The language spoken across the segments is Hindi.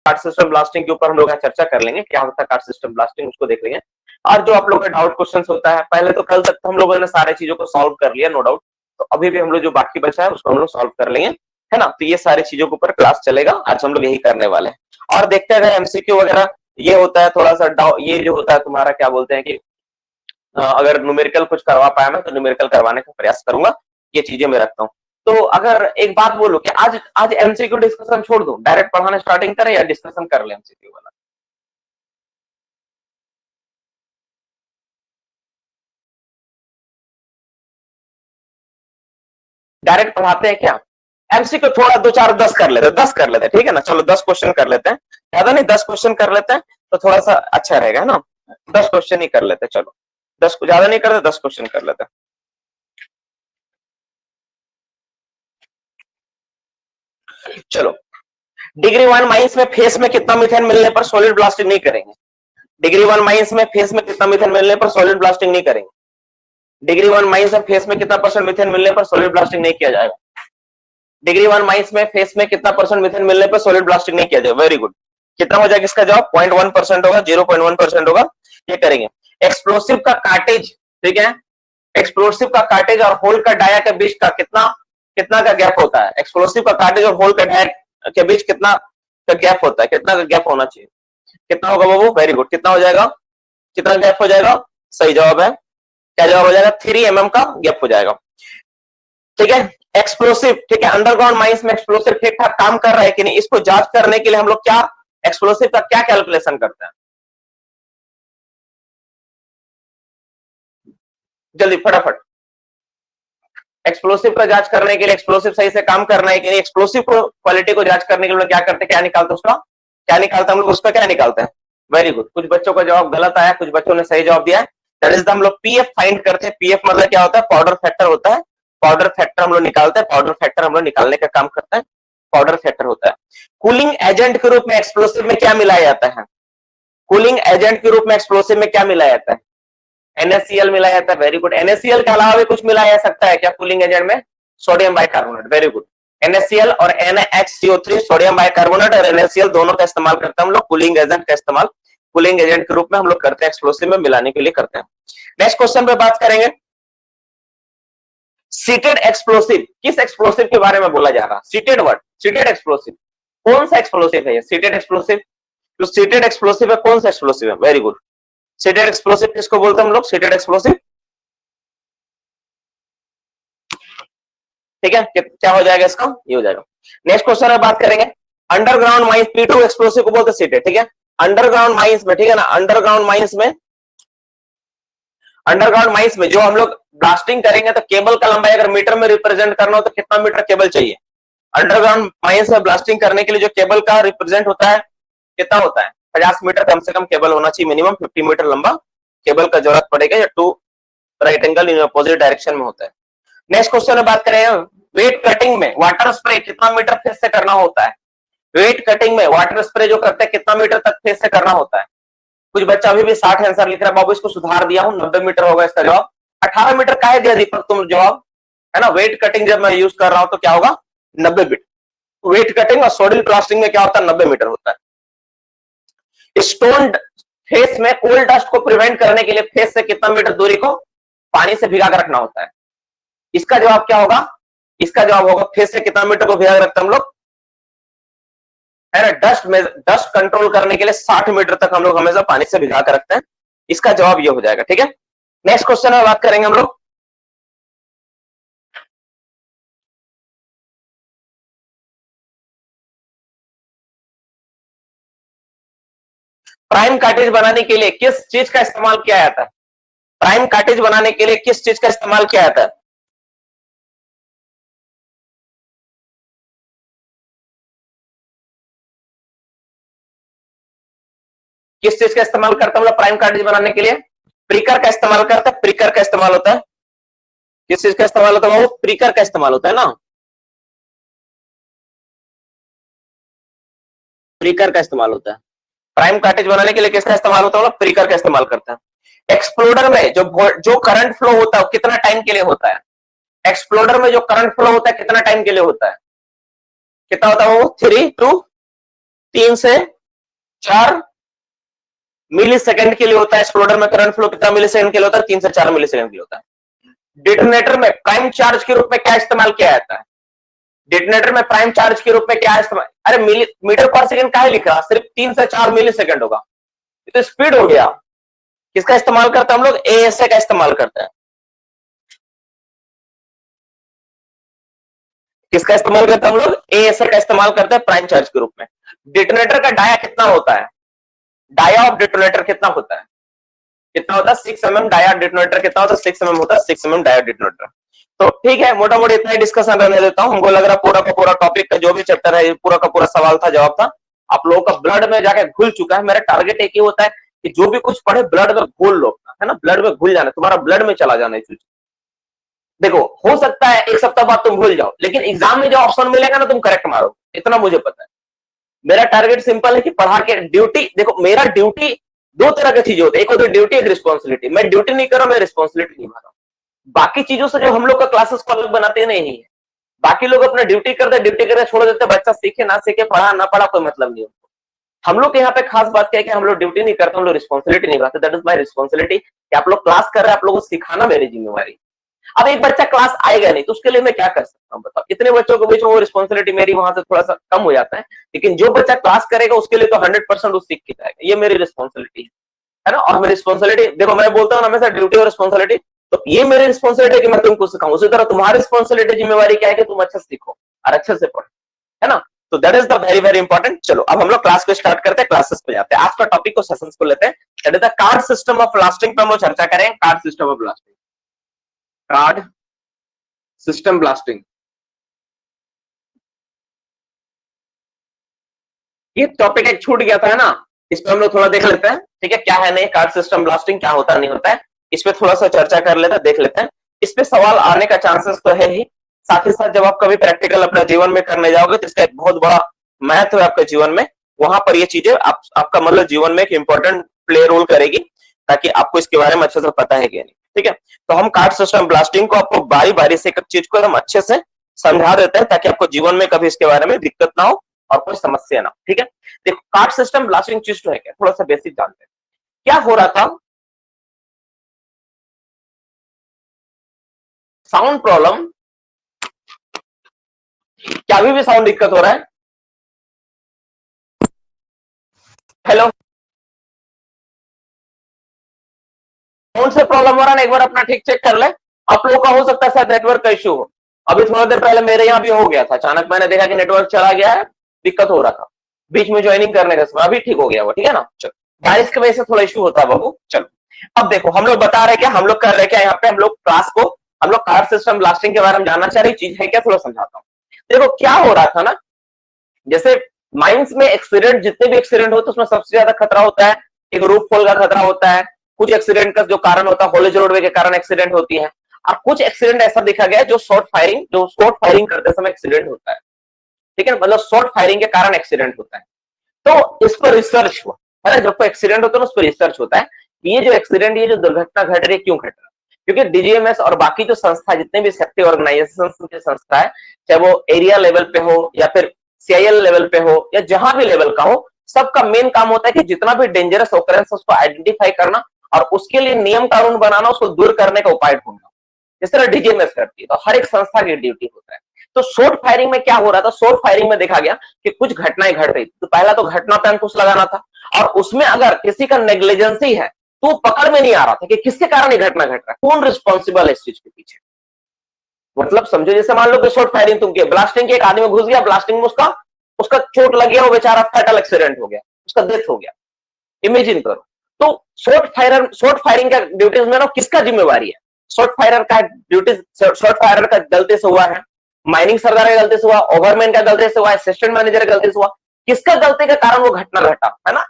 कार्ड सिस्टम ब्लास्टिंग के ऊपर हम लोग चर्चा कर लेंगे, क्या होता है कार्ड सिस्टम ब्लास्टिंग उसको देख लेंगे। और जो आप लोगों का डाउट क्वेश्चन होता है, पहले तो कल तक तो हम लोगों ने सारे चीजों को सॉल्व कर लिया नो डाउट, तो अभी भी हम लोग जो बाकी बचा है उसको हम लोग सॉल्व कर लेंगे, है ना। तो ये सारी चीजों के ऊपर क्लास चलेगा, आज हम लोग यही करने वाले हैं। और देखते हैं अगर एमसीक्यू वगैरह ये होता है थोड़ा सा ये जो होता है तुम्हारा क्या बोलते हैं कि अगर न्यूमेरिकल कुछ करवा पाया मैं तो न्यूमेरिकल करवाने का प्रयास करूंगा, ये चीजें मैं रखता हूँ। तो अगर एक बात बोलो कि आज एमसीक्यू डिस्कशन छोड़ दूं, डायरेक्ट पढ़ाना स्टार्टिंग करें या डिस्कशन कर ले एमसीक्यू वाला? डायरेक्ट पढ़ाते हैं क्या? एमसीक्यू थोड़ा 2 4 10 कर लेते हैं, 10 कर लेते हैं, ठीक है ना। चलो 10 क्वेश्चन कर लेते हैं, ज्यादा नहीं 10 क्वेश्चन कर लेते हैं तो थोड़ा सा अच्छा रहेगा, है ना। 10 क्वेश्चन ही कर लेते हैं, चलो 10 को ज्यादा नहीं करते, 10 क्वेश्चन कर लेते हैं। चलो, डिग्री 1 माइंस में फेस में कितना मीथेन मिलने पर सॉलिड ब्लास्टिंग नहीं करेंगे? डिग्री 1 माइंस में फेस में कितना मीथेन मिलने पर सॉलिड ब्लास्टिंग नहीं करेंगे? डिग्री 1 माइंस में फेस में कितना परसेंट मीथेन मिलने पर सॉलिड ब्लास्टिंग नहीं किया जाएगा? डिग्री 1 माइंस में फेस में कितना परसेंट मीथेन मिलने पर सॉलिड ब्लास्टिंग नहीं किया जाएगा? Very good. कितना हो जाएगा इसका जवाब? 0.1% होगा, 0.1% होगा, ये करेंगे। एक्सप्लोसिव का कार्टेज, ठीक है, एक्सप्लोसिव का कार्टेज और होल का डाया के बीच का कितना कितना का गैप होता है? एक्सप्लोसिव का कार्टेज और होल का डाया के बीच कितना का गैप होता है? कितना का गैप होना चाहिए? कितना होगा बाबू? Very good. कितना हो जाएगा? कितना गैप हो जाएगा? सही जवाब है, क्या जवाब हो जाएगा? 3 mm का गैप हो जाएगा, ठीक है। एक्सप्लोसिव, ठीक है, अंडरग्राउंड माइंस में एक्सप्लोसिव ठीक ठाक काम कर रहा है कि नहीं, इसको जांच करने के लिए हम लोग क्या एक्सप्लोसिव का क्या कैलकुलेशन करते हैं? जल्दी फटाफट। एक्सप्लोसिव का जांच करने के लिए, एक्सप्लोसिव सही से काम करना है कि नहीं, एक्सप्लोसिव क्वालिटी को जांच करने के लिए क्या करते हैं? क्या निकालते हैं उसका? क्या निकालते हैं हम लोग उसका? क्या निकालते हैं? Very good. कुछ बच्चों का जवाब गलत आया, कुछ बच्चों ने सही जवाब दिया है। दैट इज हम लोग पीएफ फाइंड करते हैं। पीएफ मतलब क्या होता है? पाउडर फैक्टर होता है। पाउडर फैक्टर हम लोग निकालते हैं, पाउडर फैक्टर हम लोग निकालने का काम करते हैं, पाउडर फैक्टर होता है। कूलिंग एजेंट के रूप में एक्सप्लोसिव में क्या मिलाया जाता है? कूलिंग एजेंट के रूप में एक्सप्लोसिव में क्या मिलाया जाता है? NaCl मिलाया जाता है, वेरी गुड। NaCl के अलावा भी कुछ मिलाया जा सकता है क्या कूलिंग एजेंट में? Sodium bicarbonate, very good. NaCl और NaHCO3, सोडियम बाइकार्बोनेट और NaCl दोनों का इस्तेमाल करते हैं हम लोग, कूलिंग एजेंट का इस्तेमाल कूलिंग एजेंट के रूप में हम लोग करते हैं, एक्सप्लोसिव में मिलाने के लिए करते हैं। नेक्स्ट क्वेश्चन पे बात करेंगे, सीटेड एक्सप्लोसिव, किस एक्सप्लोसिव के बारे में बोला जा रहा है? सीटेड वर्ड, सीटेड एक्सप्लोसिव, कौन सा एक्सप्लोसिव है ये? सीटेड एक्सप्लोसिव, जो सीटेड एक्सप्लोसिव है कौन सा एक्सप्लोसिव है? Very good. सीटेड एक्सप्लोसिव किसको बोलते हैं हम लोग? सीटेड एक्सप्लोसिव, ठीक है। क्या हो जाएगा इसका? ये हो जाएगा। नेक्स्ट क्वेश्चन में बात करेंगे, अंडरग्राउंड माइंस, P2 एक्सप्लोसिव को बोलते हैं सीटेड, ठीक है। अंडरग्राउंड माइंस में, ठीक है ना, अंडरग्राउंड माइंस में, अंडरग्राउंड माइंस में जो हम लोग ब्लास्टिंग करेंगे तो केबल का लंबाई अगर मीटर में रिप्रेजेंट करना हो तो कितना मीटर केबल चाहिए? अंडरग्राउंड माइंस में ब्लास्टिंग करने के लिए जो केबल का रिप्रेजेंट होता है कितना होता है? 50 मीटर कम से कम केबल होना चाहिए, मिनिमम 50 मीटर लंबा केबल का जरूरत पड़ेगा, या 2 right angle in opposite direction में होता है। नेक्स्ट क्वेश्चन में बात करें, वेट कटिंग में वाटर स्प्रे कितना मीटर फेस से करना होता है? वेट कटिंग में वाटर स्प्रे जो करते हैं कितना मीटर तक फेस से करना होता है? कुछ बच्चा अभी भी 60 आंसर लिख रहा है, बाबू इसको सुधार दिया हूं, 90 मीटर होगा इसका जवाब। 18 मीटर का है दिया दीपक तुम जवाब, है ना। वेट कटिंग जब मैं यूज कर रहा हूं तो क्या होगा? 90 मीटर। वेट कटिंग और सोडिल प्लास्टिंग में क्या होता है? 90 मीटर होता है। स्टोन फेस में कोल्ड डस्ट को प्रिवेंट करने के लिए फेस से कितना मीटर दूरी को पानी से भिगा कर रखना होता है? इसका जवाब क्या होगा? इसका जवाब होगा फेस से कितना मीटर को भिगा कर रखते हैं हम लोग, है ना। डस्ट में, डस्ट कंट्रोल करने के लिए 60 मीटर तक हम लोग हमेशा पानी से भिगा कर रखते हैं। इसका जवाब ये हो जाएगा, ठीक है। नेक्स्ट क्वेश्चन में बात करेंगे हम लोग, प्राइम कार्टेज बनाने के लिए किस चीज का इस्तेमाल किया जाता है? प्राइम कार्टेज बनाने के लिए किस चीज का इस्तेमाल किया जाता है? किस चीज का इस्तेमाल करते हैं हम लोग प्राइम कार्टेज बनाने के लिए? प्रीकर का इस्तेमाल करते हैं, प्रीकर का इस्तेमाल होता है। किस चीज का इस्तेमाल होता है? वो प्रीकर का इस्तेमाल होता है ना, प्रीकर का इस्तेमाल होता है। प्राइम कार्टेज बनाने के लिए किसका इस्तेमाल होता है? प्रीकर का इस्तेमाल करते हैं। एक्सप्लोडर में जो करंट फ्लो होता है वो कितना टाइम के लिए होता है? एक्सप्लोडर में जो करंट फ्लो होता है कितना टाइम के लिए होता है? कितना होता है वो? 3 से 4 मिली सेकंड के लिए होता है। एक्सप्लोडर में करंट फ्लो कितना मिली सेकंड के लिए होता है? 3 से 4 मिली सेकंड के लिए होता है। डिटोनेटर में प्राइम चार्ज के रूप में क्या इस्तेमाल किया जाता है? डिटोनेटर में प्राइम चार्ज के रूप में क्या इस्तेमाल, अरे मिली मीटर पर सेकंड क्या लिखा, सिर्फ 3 से 4 मिली सेकंड होगा, तो स्पीड हो गया। किसका इस्तेमाल करते हैं हम लोग? एएसए का इस्तेमाल करते हैं। किसका इस्तेमाल करते हैं हम लोग? एएसए का इस्तेमाल करते हैं प्राइम चार्ज के रूप में। डिटोनेटर का डाया कितना होता है? डाया ऑफ डिटोनेटर कितना होता है? कितना होता है? 6 mm। डाया डिटोनेटर कितना होता है? 6 mm होता है। 6 mm डाया डिटोनेटर। तो ठीक है, मोटा मोटी इतना ही डिस्कशन रहने देता हूं। हमको लग रहा पूरा का पूरा टॉपिक का जो भी चैप्टर है, पूरा का पूरा सवाल था, जवाब था, आप लोगों का ब्लड में जाके घुल चुका है। मेरा टारगेट एक ही होता है कि जो भी कुछ पढ़े ब्लड में घोल लो, है ना, ब्लड में घुल जाना, तुम्हारा ब्लड में चला जाना। चीज देखो, हो सकता है एक सप्ताह बाद तुम भूल जाओ, लेकिन एग्जाम में जो ऑप्शन मिलेगा ना, तुम करेक्ट मारो, इतना मुझे पता है। मेरा टारगेट सिंपल है कि पढ़ा के ड्यूटी, देखो मेरा ड्यूटी दो तरह की चीजें होती है, एक होती है ड्यूटी, एक रिस्पॉन्सिबिलिटी। मैं ड्यूटी नहीं कर रहा, मैं रिस्पॉन्सिबिलिटी निभा रहा हूं। बाकी चीजों से जो हम लोग का क्लासेस को अलग बनाते नहीं है। बाकी लोग अपना ड्यूटी करते, ड्यूटी करके छोड़ देते, बच्चा सीखे ना सीखे, पढ़ा ना पढ़ा, कोई मतलब नहीं होता। हम लोग के यहाँ पे खास बात क्या है कि हम लोग ड्यूटी नहीं करते, हम लोग रिस्पॉन्सिबिलिटी निभाते। दैट इज माय रिस्पॉन्सिबिलिटी कि आप लोग क्लास कर रहे हैं, आप लोगों को सिखाना मेरी जिम्मेवारी। अब एक बच्चा क्लास आएगा नहीं, तो उसके लिए मैं क्या कर सकता हूँ बताओ? इतने बच्चों के बीच में वो रिस्पॉन्सिबिलिटी मेरी वहां से थोड़ा सा कम हो जाता है, लेकिन जो बच्चा क्लास करेगा उसके लिए तो 100% वो सीख के जाएगा। ये मेरी रिस्पॉन्सिबिलिटी है ना। और मेरी रिस्पॉन्सिबिलिटी, देखो मैं बोलता हूँ हमेशा ड्यूटी और रिस्पॉन्सिबिलिटी, तो ये मेरी रिस्पॉन्सिबिलिटी है कि मैं तुमको सिखाऊं। उसी तरह तुम्हारी रिस्पॉन्सिबिलिटी, जिम्मेवारी क्या है कि तुम अच्छे से सीखो और अच्छे से पढ़ो, है ना। तो that is the very very important. चलो अब हम लोग क्लास को स्टार्ट करते हैं, क्लासेस पे जाते हैं। आज का टॉपिक को, सेशंस को लेते हैं, that is the card system of blasting पे हम लोग चर्चा करें। Card system of blasting, card system blasting, ये टॉपिक एक छूट गया था, है ना। इस पे हम लोग थोड़ा देख लेते हैं, ठीक है, क्या है नहीं कार्ड सिस्टम ब्लास्टिंग, क्या होता नहीं होता है, इस पे थोड़ा सा चर्चा कर लेते हैं, देख लेते हैं। इस पे सवाल आने का चांसेस तो है ही, साथ ही साथ जब आप कभी प्रैक्टिकल अपने जीवन में करने जाओगे तो इसका एक बहुत बड़ा महत्व है आपके जीवन में। वहां पर ये चीजें आपका मतलब जीवन में एक इंपॉर्टेंट प्ले रोल करेगी, ताकि आपको इसके बारे में अच्छे से पता है कि नहीं, ठीक है। तो हम कार्ड सिस्टम ब्लास्टिंग को आपको बारी बारी से एक चीज को हम अच्छे से समझा देते हैं, ताकि आपको जीवन में कभी इसके बारे में दिक्कत ना हो और कोई समस्या ना हो, ठीक है। देखो कार्ड सिस्टम ब्लास्टिंग चीज तो है क्या, थोड़ा सा बेसिक जानते हैं। क्या हो रहा था, साउंड प्रॉब्लम, क्या अभी भी साउंड दिक्कत हो रहा है? हेलो, साउंड से प्रॉब्लम हो रहा है ना, एक बार अपना ठीक चेक कर ले। आप लोगों का हो सकता है शायद नेटवर्क का इश्यू हो। अभी थोड़ा देर पहले मेरे यहाँ भी हो गया था, अचानक मैंने देखा कि नेटवर्क चला गया है, दिक्कत हो रहा था बीच में ज्वाइनिंग करने का समय, अभी ठीक हो गया वो, ठीक है ना। चलो, बारिश की वजह से थोड़ा इश्यू होता है बाबू। चलो अब देखो, हम लोग बता रहे क्या, हम लोग कर रहे क्या यहाँ पे, हम लोग क्लास को, हम लोग कार्ड सिस्टम ब्लास्टिंग के बारे में जानना चाह रही चीज है क्या, थोड़ा समझाता हूँ। देखो क्या हो रहा था ना, जैसे माइंस में एक्सीडेंट, जितने भी एक्सीडेंट होते हैं उसमें सबसे ज्यादा खतरा होता है, एक रूफ फॉल का खतरा होता है। कुछ एक्सीडेंट का जो कारण होता है हॉलेज रोडवे के कारण एक्सीडेंट होती है। और कुछ एक्सीडेंट ऐसा देखा गया है जो शॉर्ट फायरिंग करते समय एक्सीडेंट होता है, ठीक है, मतलब शॉर्ट फायरिंग के कारण एक्सीडेंट होता है। तो इस पर रिसर्च हुआ, है ना, जब कोई एक्सीडेंट होता है उस पर रिसर्च होता है, ये जो एक्सीडेंट, ये जो दुर्घटना घट रही है, क्यों घट रहा है। क्योंकि डीजीएमएस और बाकी जो संस्था, जितने भी सेफ्टी ऑर्गेनाइजेशन की संस्था है, चाहे वो एरिया लेवल पे हो या फिर सीआईएल लेवल पे हो या जहां भी लेवल का हो, सबका मेन काम होता है कि जितना भी डेंजरस ऑकरेंस उसको आइडेंटिफाई करना और उसके लिए नियम कानून बनाना, उसको दूर करने का उपाय ढूंढना। जिस तरह डीजीएमएस करती है, तो हर एक संस्था की ड्यूटी होता है। तो शॉर्ट फायरिंग में क्या हो रहा था, शॉर्ट फायरिंग में देखा गया कि कुछ घटनाएं घट रही थी। तो पहला तो घटना पे अंकुश लगाना था, और उसमें अगर किसी का नेग्लिजेंसी है तो पकड़ में नहीं आ रहा था कि किसके कारण ये घटना घट रहा है, कौन रिस्पॉन्सिबल है इस चीज के पीछे। मतलब समझो, जैसे मान लो कि शॉर्ट फायरिंग तुम किए, ब्लास्टिंग के एक आदमी घुस गया, ब्लास्टिंग में उसका चोट लग गया, वो बेचारा फैटल एक्सीडेंट हो गया, उसका डेथ हो गया। इमेजिन करो। तो शॉर्ट फायरिंग का ड्यूटीज में ना किसका जिम्मेवारी है, शॉर्ट फायरर का ड्यूटी, शॉर्ट फायरर का गलती से हुआ है, माइनिंग सरदार का गलती से हुआ, ओवरमैन का गलती से हुआ, असिस्टेंट मैनेजर का गलती से हुआ, किसका गलती के कारण वो घटना घटा, है ना।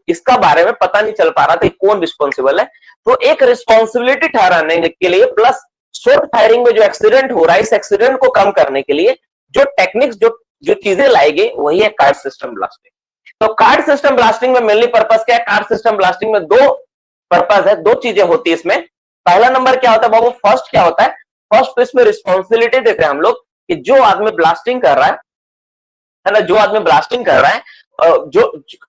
इसका बारे में पता नहीं चल पा रहा था कौन रिस्पॉन्सिबल है। तो एक रिस्पॉन्सिबिलिटी ठहराने के लिए, प्लस शॉर्ट फायरिंग में जो एक्सीडेंट हो रहा है, इस एक्सीडेंट को कम करने के लिए जो टेक्निक्स, जो चीजें लाई गई, वही है कार्ड सिस्टम ब्लास्टिंग। तो कार्ड सिस्टम ब्लास्टिंग में मेनली पर्पस क्या है, कार्ड सिस्टम ब्लास्टिंग में दो पर्पस है, दो चीजें होती है इसमें। पहला नंबर क्या होता है बाबू, फर्स्ट क्या होता है, फर्स्ट तो इसमें रिस्पॉन्सिबिलिटी देते हैं हम लोग कि जो आदमी ब्लास्टिंग कर रहा है ना, जो आदमी ब्लास्टिंग कर रहा है, जो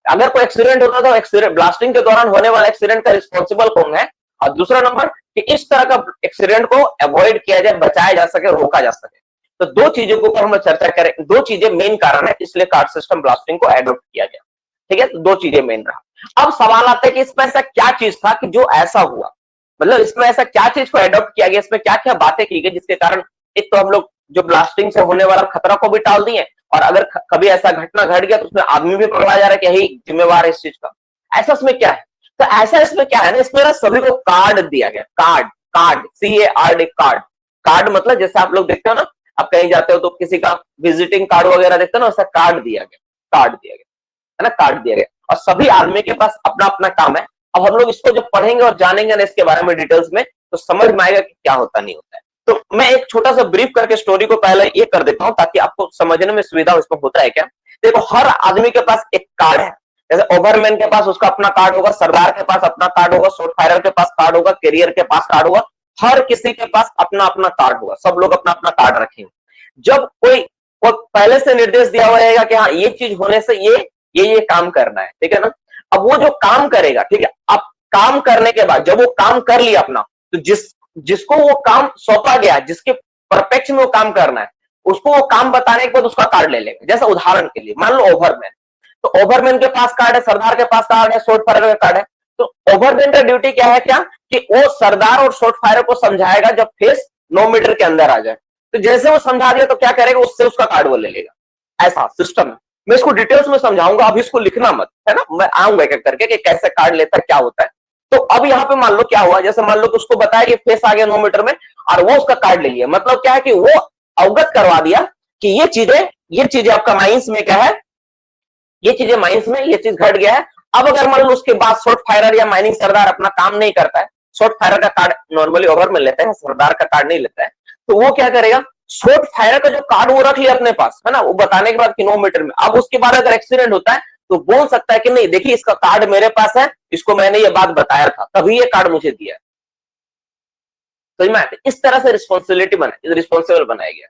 अगर कोई एक्सीडेंट होता तो एक्सीडेंट ब्लास्टिंग के दौरान होने वाला एक्सीडेंट का रिस्पॉन्सिबल कौन है, और दूसरा नंबर कि इस तरह का एक्सीडेंट को अवॉइड किया जाए, बचाया जा सके, रोका जा सके। तो दो चीजों के ऊपर हम चर्चा करें, दो चीजें मेन कारण है इसलिए कार्ड सिस्टम ब्लास्टिंग को एडॉप्ट किया गया। ठीक है, तो दो चीजें मेन रहा। अब सवाल आता है कि इसमें ऐसा क्या चीज था कि जो ऐसा हुआ, मतलब इसमें ऐसा क्या चीज को एडॉप्ट किया गया, इसमें क्या क्या बातें की गई जिसके कारण एक तो हम लोग जो ब्लास्टिंग से होने वाला खतरा को भी टाल दिए, और अगर कभी ऐसा घटना घट गया तो उसमें आदमी भी पकड़ा जा रहा है कि यही जिम्मेवार है इस चीज का। ऐसा इसमें क्या है, तो ऐसा इसमें क्या है ना, इसमें ना सभी को कार्ड दिया गया, card, card, CARD, card. Card मतलब जैसे आप लोग देखते हो ना, आप कहीं जाते हो तो किसी का विजिटिंग कार्ड वगैरह देखते हो ना, वैसा कार्ड दिया गया, कार्ड दिया गया है ना, कार्ड दिया गया। और सभी आदमी के पास अपना अपना काम है। अब हम लोग इसको जब पढ़ेंगे और जानेंगे ना इसके बारे में डिटेल्स में, तो समझ में आएगा कि क्या होता नहीं होता है। तो मैं एक छोटा सा ब्रीफ करके स्टोरी को पहले ये कर देता हूं ताकि आपको समझने में सुविधा हो इसमें होता है क्या। देखो, हर आदमी के पास एक कार्ड है। जैसे ओवरमैन के पास उसका अपना कार्ड होगा, सरदार के पास अपना कार्ड होगा, शॉर्ट फायरर के पास कार्ड होगा, कैरियर के पास कार्ड होगा, हर किसी के पास अपना अपना कार्ड होगा, सब लोग अपना अपना कार्ड रखेंगे। जब कोई पहले से निर्देश दिया हुआ रहेगा कि हाँ ये चीज होने से ये काम करना है, ठीक है ना। अब वो जो काम करेगा, ठीक है, अब काम करने के बाद जब वो काम कर लिया अपना, तो जिसको वो काम सौंपा गया, जिसके परपेक्ष में वो काम करना है, उसको वो काम बताने के बाद उसका कार्ड ले लेगा। जैसे उदाहरण के लिए मान लो ओवरमैन, तो ओवरमैन के पास कार्ड है, सरदार के पास कार्ड है, शॉर्ट फायरर का कार्ड है। तो ओवरमैन का ड्यूटी क्या है, क्या कि वो सरदार और शॉर्ट फायरर को समझाएगा जब फेस 9 मीटर के अंदर आ जाए। तो जैसे वो समझा दिया तो क्या करेगा, उससे उसका कार्ड वो ले लेगा। ऐसा सिस्टम है। मैं इसको डिटेल्स में समझाऊंगा, अभी इसको लिखना मत, है ना, मैं आऊंगा एक करके कि कैसे कार्ड लेता है, क्या होता है। तो अब यहाँ पे मान लो क्या हुआ, जैसे मान लो कि उसको बताया कि फेस आ गया 9 मीटर में, और वो उसका कार्ड ले लिया। मतलब क्या है कि वो अवगत करवा दिया कि ये चीजें आपका माइंस में क्या है, ये चीजें माइंस में, ये चीज घट गया है। अब अगर मान लो उसके बाद शॉर्ट फायरर या माइनिंग सरदार अपना काम नहीं करता है, शॉर्ट फायरर का कार्ड नॉर्मली ओवर में लेता है, सरदार का कार्ड नहीं लेता है, तो वो क्या करेगा, शॉर्ट फायरर का जो कार्ड वो रख लिया अपने पास, है ना, वो बताने के बाद कि 9 मीटर में। अब उसके बाद अगर एक्सीडेंट होता है तो बोल सकता है कि नहीं देखिए इसका कार्ड मेरे पास है, इसको मैंने ये बात बताया था, तभी ये कार्ड मुझे दिया। समझ में आया? इस तरह से रिस्पॉन्सिबल बनाया गया।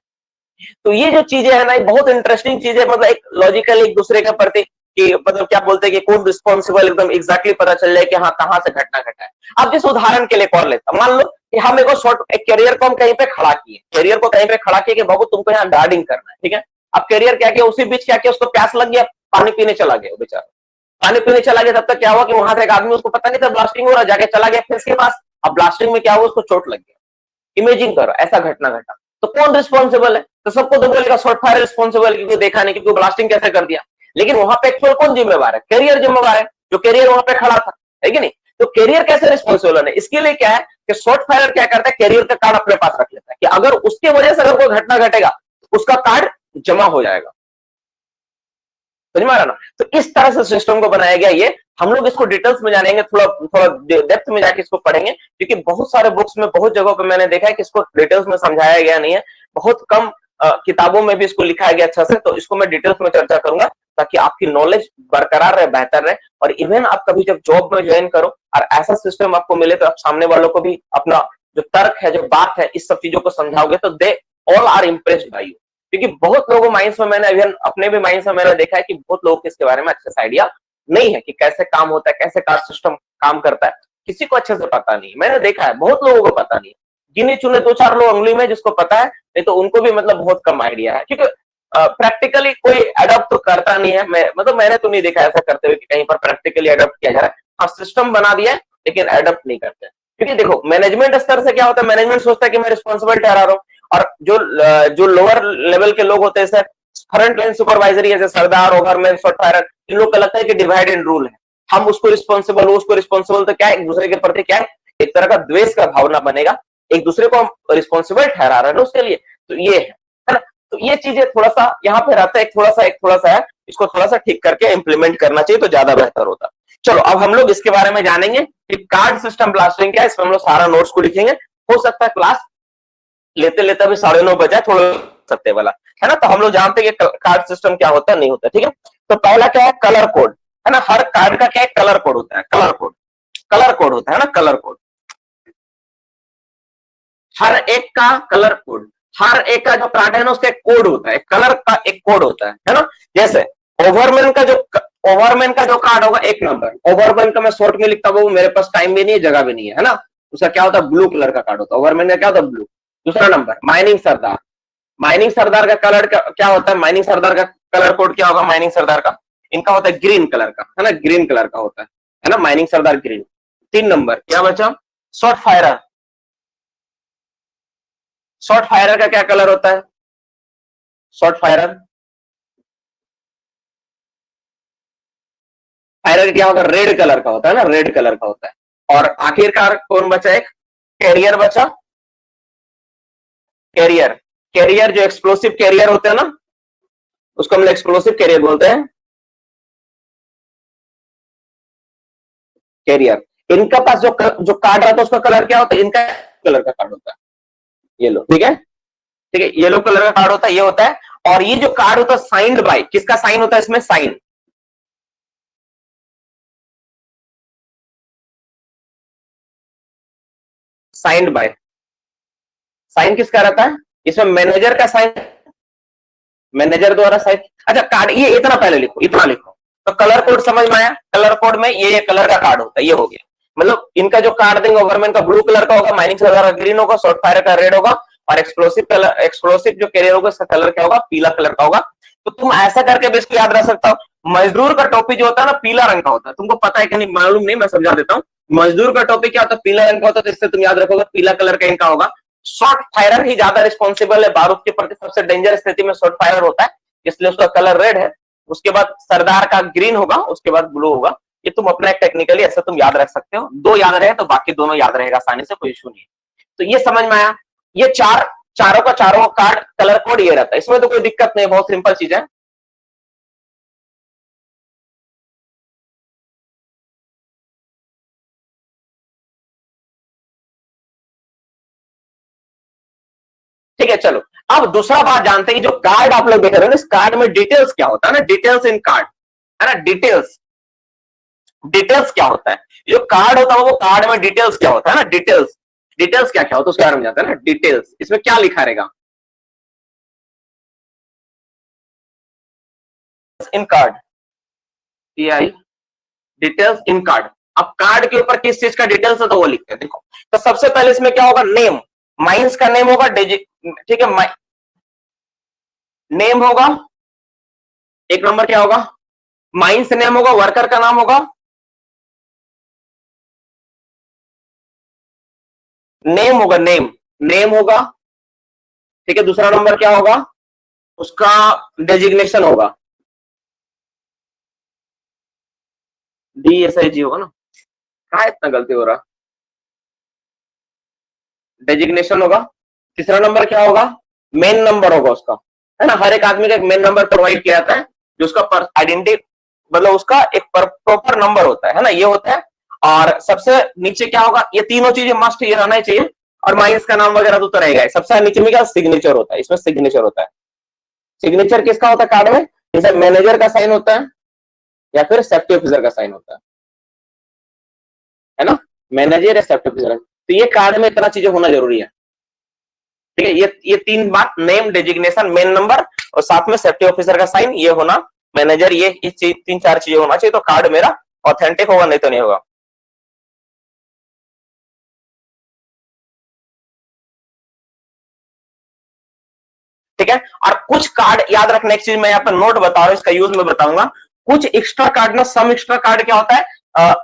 तो ये जो चीजें है ना, बहुत इंटरेस्टिंग चीजें, मतलब एक लॉजिकल एक दूसरे के प्रति कि मतलब क्या बोलते हैं कि कौन रिस्पॉन्सिबल, एकदम एग्जैक्टली पता चल जाए कि हाँ कहां से घटना घटा है। अब जिस उदाहरण के लिए कॉल लेता, मान लो कि हम एक कैरियर को हम कहीं पे खड़ा किए, कैरियर को कहीं पे खड़ा किए कि बाबू तुमको यहाँ गार्डिंग करना है, ठीक है। अब कैरियर क्या किया, उसी बीच क्या किया, उसको प्यास लग गया, पानी पीने चला गया बेचारा, पानी पीने चला गया। तब तक क्या हुआ कि वहां से एक आदमी, उसको पता नहीं था ब्लास्टिंग हो रहा, जाके चला गया फेस के पास। अब ब्लास्टिंग में क्या हुआ, उसको चोट लग गया। इमेजिन करो ऐसा घटना घटा, तो कौन रिस्पॉन्सिबल है? तो सबको तो बोलेगा शॉर्ट फायर रिस्पॉन्सिबल, क्योंकि देखा नहीं, क्योंकि ब्लास्टिंग कैसे कर दिया। लेकिन वहां पे एक्चुअल कौन जिम्मेवार है? कैरियर जिम्मेवार है, जो कैरियर वहां पे खड़ा था, है कि नहीं। तो कैरियर कैसे रिस्पॉन्सिबल है? इसके लिए क्या है कि शॉर्ट फायर क्या करता है, कैरियर का कार्ड अपने पास रख लेता है कि अगर उसके वजह से अगर कोई घटना घटेगा तो उसका कार्ड जमा हो जाएगा। समझ में आ रहा ना। तो इस तरह से सिस्टम को बनाया गया। ये हम लोग इसको डिटेल्स में जानेंगे, थोड़ा डेप्थ में जाके इसको पढ़ेंगे, क्योंकि बहुत सारे बुक्स में, बहुत जगहों पे मैंने देखा है कि इसको डिटेल्स में समझाया गया नहीं है। बहुत कम किताबों में भी इसको लिखा गया अच्छा से। तो इसको मैं डिटेल्स में चर्चा करूंगा ताकि आपकी नॉलेज बरकरार रहे, बेहतर रहे। और इवन आप कभी जब जॉब में ज्वाइन करो और ऐसा सिस्टम आपको मिले तो आप सामने वालों को भी अपना जो तर्क है, जो बात है, इस सब चीजों को समझाओगे तो they all are impressed by you. क्योंकि बहुत लोगों माइंड्स में, मैंने इवन अपने भी माइंड्स में मैंने देखा है कि बहुत लोगों को इसके बारे में अच्छे से आइडिया नहीं है कि कैसे काम होता है, कैसे कार्ड सिस्टम काम करता है। किसी को अच्छे से पता नहीं, मैंने देखा है बहुत लोगों को पता नहीं। गिने चुने 2-4 लोग उंगली में जिसको पता है, नहीं तो उनको भी मतलब बहुत कम आइडिया है, क्योंकि प्रैक्टिकली कोई अडॉप्ट तो करता नहीं है। मैंने तो नहीं देखा ऐसा करते हुए कि कहीं पर प्रैक्टिकली अडॉप्ट किया जा रहा है। हाँ, सिस्टम बना दिया है लेकिन अडॉप्ट नहीं करते। क्योंकि देखो मैनेजमेंट स्तर से क्या होता है, मैनेजमेंट सोचता है कि मैं रिस्पॉन्सिबल ठहरा रहा हूँ, और जो लोअर लेवल के लोग होते हैं सर, फ्रंट लाइन सुपरवाइजर, जैसे सरदार, ओवरमैन, शॉर्ट फायरर, इन लोग को लगता है कि डिवाइड एंड रूल है, हम उसको रिस्पॉन्सिबल, उसको रिस्पॉन्सिबल। तो क्या एक दूसरे के प्रति क्या है, एक तरह का द्वेष का भावना बनेगा, एक दूसरे को हम रिस्पॉन्सिबल ठहरा रहे हैं उसके लिए। तो ये है ना। तो ये चीजें थोड़ा सा यहाँ पे रहता है, एक थोड़ा सा है, इसको थोड़ा सा ठीक करके इंप्लीमेंट करना चाहिए तो ज्यादा बेहतर होता। चलो अब हम लोग इसके बारे में जानेंगे कि कार्ड सिस्टम ब्लास्टिंग क्या है। इसमें हम लोग सारा नोट्स को लिखेंगे। हो सकता है क्लास लेते लेते भी 9:30 बजा, थोड़ा सकते वाला, है ना। तो हम लोग जानते हैं कि कार्ड सिस्टम क्या होता है, नहीं होता, ठीक है। तो पहला क्या है, कलर कोड, है ना। हर कार्ड का क्या है, कलर कोड होता है, कलर कोड होता है ना, कलर कोड। हर एक का कलर कोड, हर एक का जो कार्ड है ना उसका एक कोड होता है, कलर का एक कोड होता है ना। जैसे ओवरमैन का जो ओवरमैन का जो कार्ड होगा 1 नंबर, ओवरमैन का मैं शॉर्ट में लिखता हूँ, मेरे पास टाइम भी नहीं है, जगह भी नहीं है ना, उसका क्या होता है ब्लू कलर का कार्ड होता है, ओवरमैन का क्या होता है ब्लू। दूसरा नंबर माइनिंग सरदार, माइनिंग सरदार का कलर क्या होता है, माइनिंग सरदार का कलर कोड क्या होगा, माइनिंग सरदार का इनका होता है ग्रीन कलर का, है ना, ग्रीन कलर का होता है ना, माइनिंग सरदार ग्रीन। 3 नंबर क्या बचा, शॉर्ट फायरर, शॉर्ट फायरर का क्या कलर होता है, शॉर्ट फायरर, फायरर क्या होगा, रेड कलर का होता है ना, रेड कलर का होता है। और आखिरकार कौन बचा, एक कैरियर बचा, कैरियर, कैरियर जो एक्सप्लोसिव कैरियर होते हैं ना, उसको हम लोग एक्सप्लोसिव कैरियर बोलते हैं, कैरियर। इनका पास जो कार्ड रहता है उसका कलर क्या होता है, इनका कलर का कार्ड होता है येलो, ठीक है, ठीक है, येलो कलर का कार्ड होता है, ये होता है। और ये जो कार्ड होता है साइंड बाय, किसका साइन होता है इसमें, साइन, साइंड बाय, साइन किसका रहता है इसमें, मैनेजर का साइन, मैनेजर द्वारा साइन। अच्छा कार्ड ये इतना पहले लिखो, इतना लिखो, तो कलर कोड समझ में आया, कलर कोड में ये कलर का कार्ड होता है, ये हो गया, मतलब इनका जो कार्ड देंगे ओवरमैन का ब्लू कलर का होगा, माइनिंग सरदार का ग्रीन होगा, शॉर्ट फायर का रेड होगा, और एक्सप्लोसिव कलर, एक्सप्लोसिव जो कैरियर होगा उसका कलर क्या होगा, पीला कलर का होगा। तो तुम ऐसा करके भी इसको याद रख सकता हो। मजदूर का टोपी जो होता है ना पीला रंग का होता है, तुमको पता है कि नहीं मालूम नहीं, मैं समझा देता हूँ। मजदूर का टोपी क्या होता है, पीला रंग का होता है, तो इससे तुम याद रखोगे पीला कलर का इनका होगा। शॉर्ट फायरर ही ज्यादा रिस्पॉन्सिबल है, बारूद के प्रति सबसे डेंजर स्थिति में शॉर्ट फायरर होता है, इसलिए उसका कलर रेड है। उसके बाद सरदार का ग्रीन होगा, उसके बाद ब्लू होगा। ये तुम अपना टेक्निकली ऐसा तुम याद रख सकते हो, 2 याद रहे तो बाकी दोनों याद रहेगा आसानी से, कोई इशू नहीं। तो ये समझ में आया, ये चारों का चारों कार्ड कलर कोड ये रहता है, इसमें तो कोई दिक्कत नहीं, बहुत सिंपल चीज है। ठीक है चलो, अब दूसरा बात जानते हैं, जो कार्ड आप लोग देख रहे हो ना, इस कार्ड में डिटेल्स क्या होता है ना, डिटेल्स इन कार्ड, है ना, डिटेल्स, डिटेल्स क्या होता है, जो कार्ड होता है वो कार्ड में डिटेल्स क्या होता है ना, डिटेल्स, डिटेल्स क्या क्या होता है उसके बारे में जानते हैं ना, डिटेल्स, इसमें क्या लिखा रहेगा in card, TI, details in card. अब कार्ड के ऊपर किस चीज का डिटेल्स है तो वो लिखते हैं, देखो। तो सबसे पहले इसमें क्या होगा, नेम, माइंस का नेम होगा, ठीक है, नेम होगा, एक नंबर क्या होगा, माइंस नेम होगा, वर्कर का नाम होगा, नेम होगा, नेम, नेम होगा, ठीक है। दूसरा नंबर क्या होगा, उसका डेजिग्नेशन होगा, DSIG होगा ना, क्या इतना गलती हो रहा, डेजिग्नेशन होगा। तीसरा नंबर क्या होगा, मेन नंबर होगा उसका, है ना, हर एक आदमी का एक मेन नंबर प्रोवाइड किया जाता है, जो उसका आइडेंटिटी, मतलब उसका एक प्रॉपर नंबर होता है ना, ये होता है। और सबसे नीचे क्या होगा, ये तीनों चीजें मस्ट ये रहना चाहिए, और माइंस का नाम वगैरह तो रहेगा। सबसे नीचे में क्या, सिग्नेचर होता है, इसमें सिग्नेचर होता है। सिग्नेचर किसका होता है कार्ड में, जैसे मैनेजर का साइन होता है, या फिर सेफ्टी ऑफिसर का साइन होता है ना, मैनेजर या सेफ्टी ऑफिसर। तो ये कार्ड में इतना चीजें होना जरूरी है, ठीक है। ये 3 बात, नेम, डेजिग्नेशन, मेन नंबर, और साथ में सेफ्टी ऑफिसर का साइन, ये होना, मैनेजर, ये 3-4 चीजें होना चाहिए, तो कार्ड मेरा ऑथेंटिक होगा, नहीं तो नहीं होगा। ठीक है। और कुछ कार्ड याद रखने की चीज मैं यहाँ पर नोट बता रहा हूँ, इसका यूज मैं बताऊंगा। कुछ एक्स्ट्रा कार्ड ना, सम एक्स्ट्रा कार्ड क्या होता है,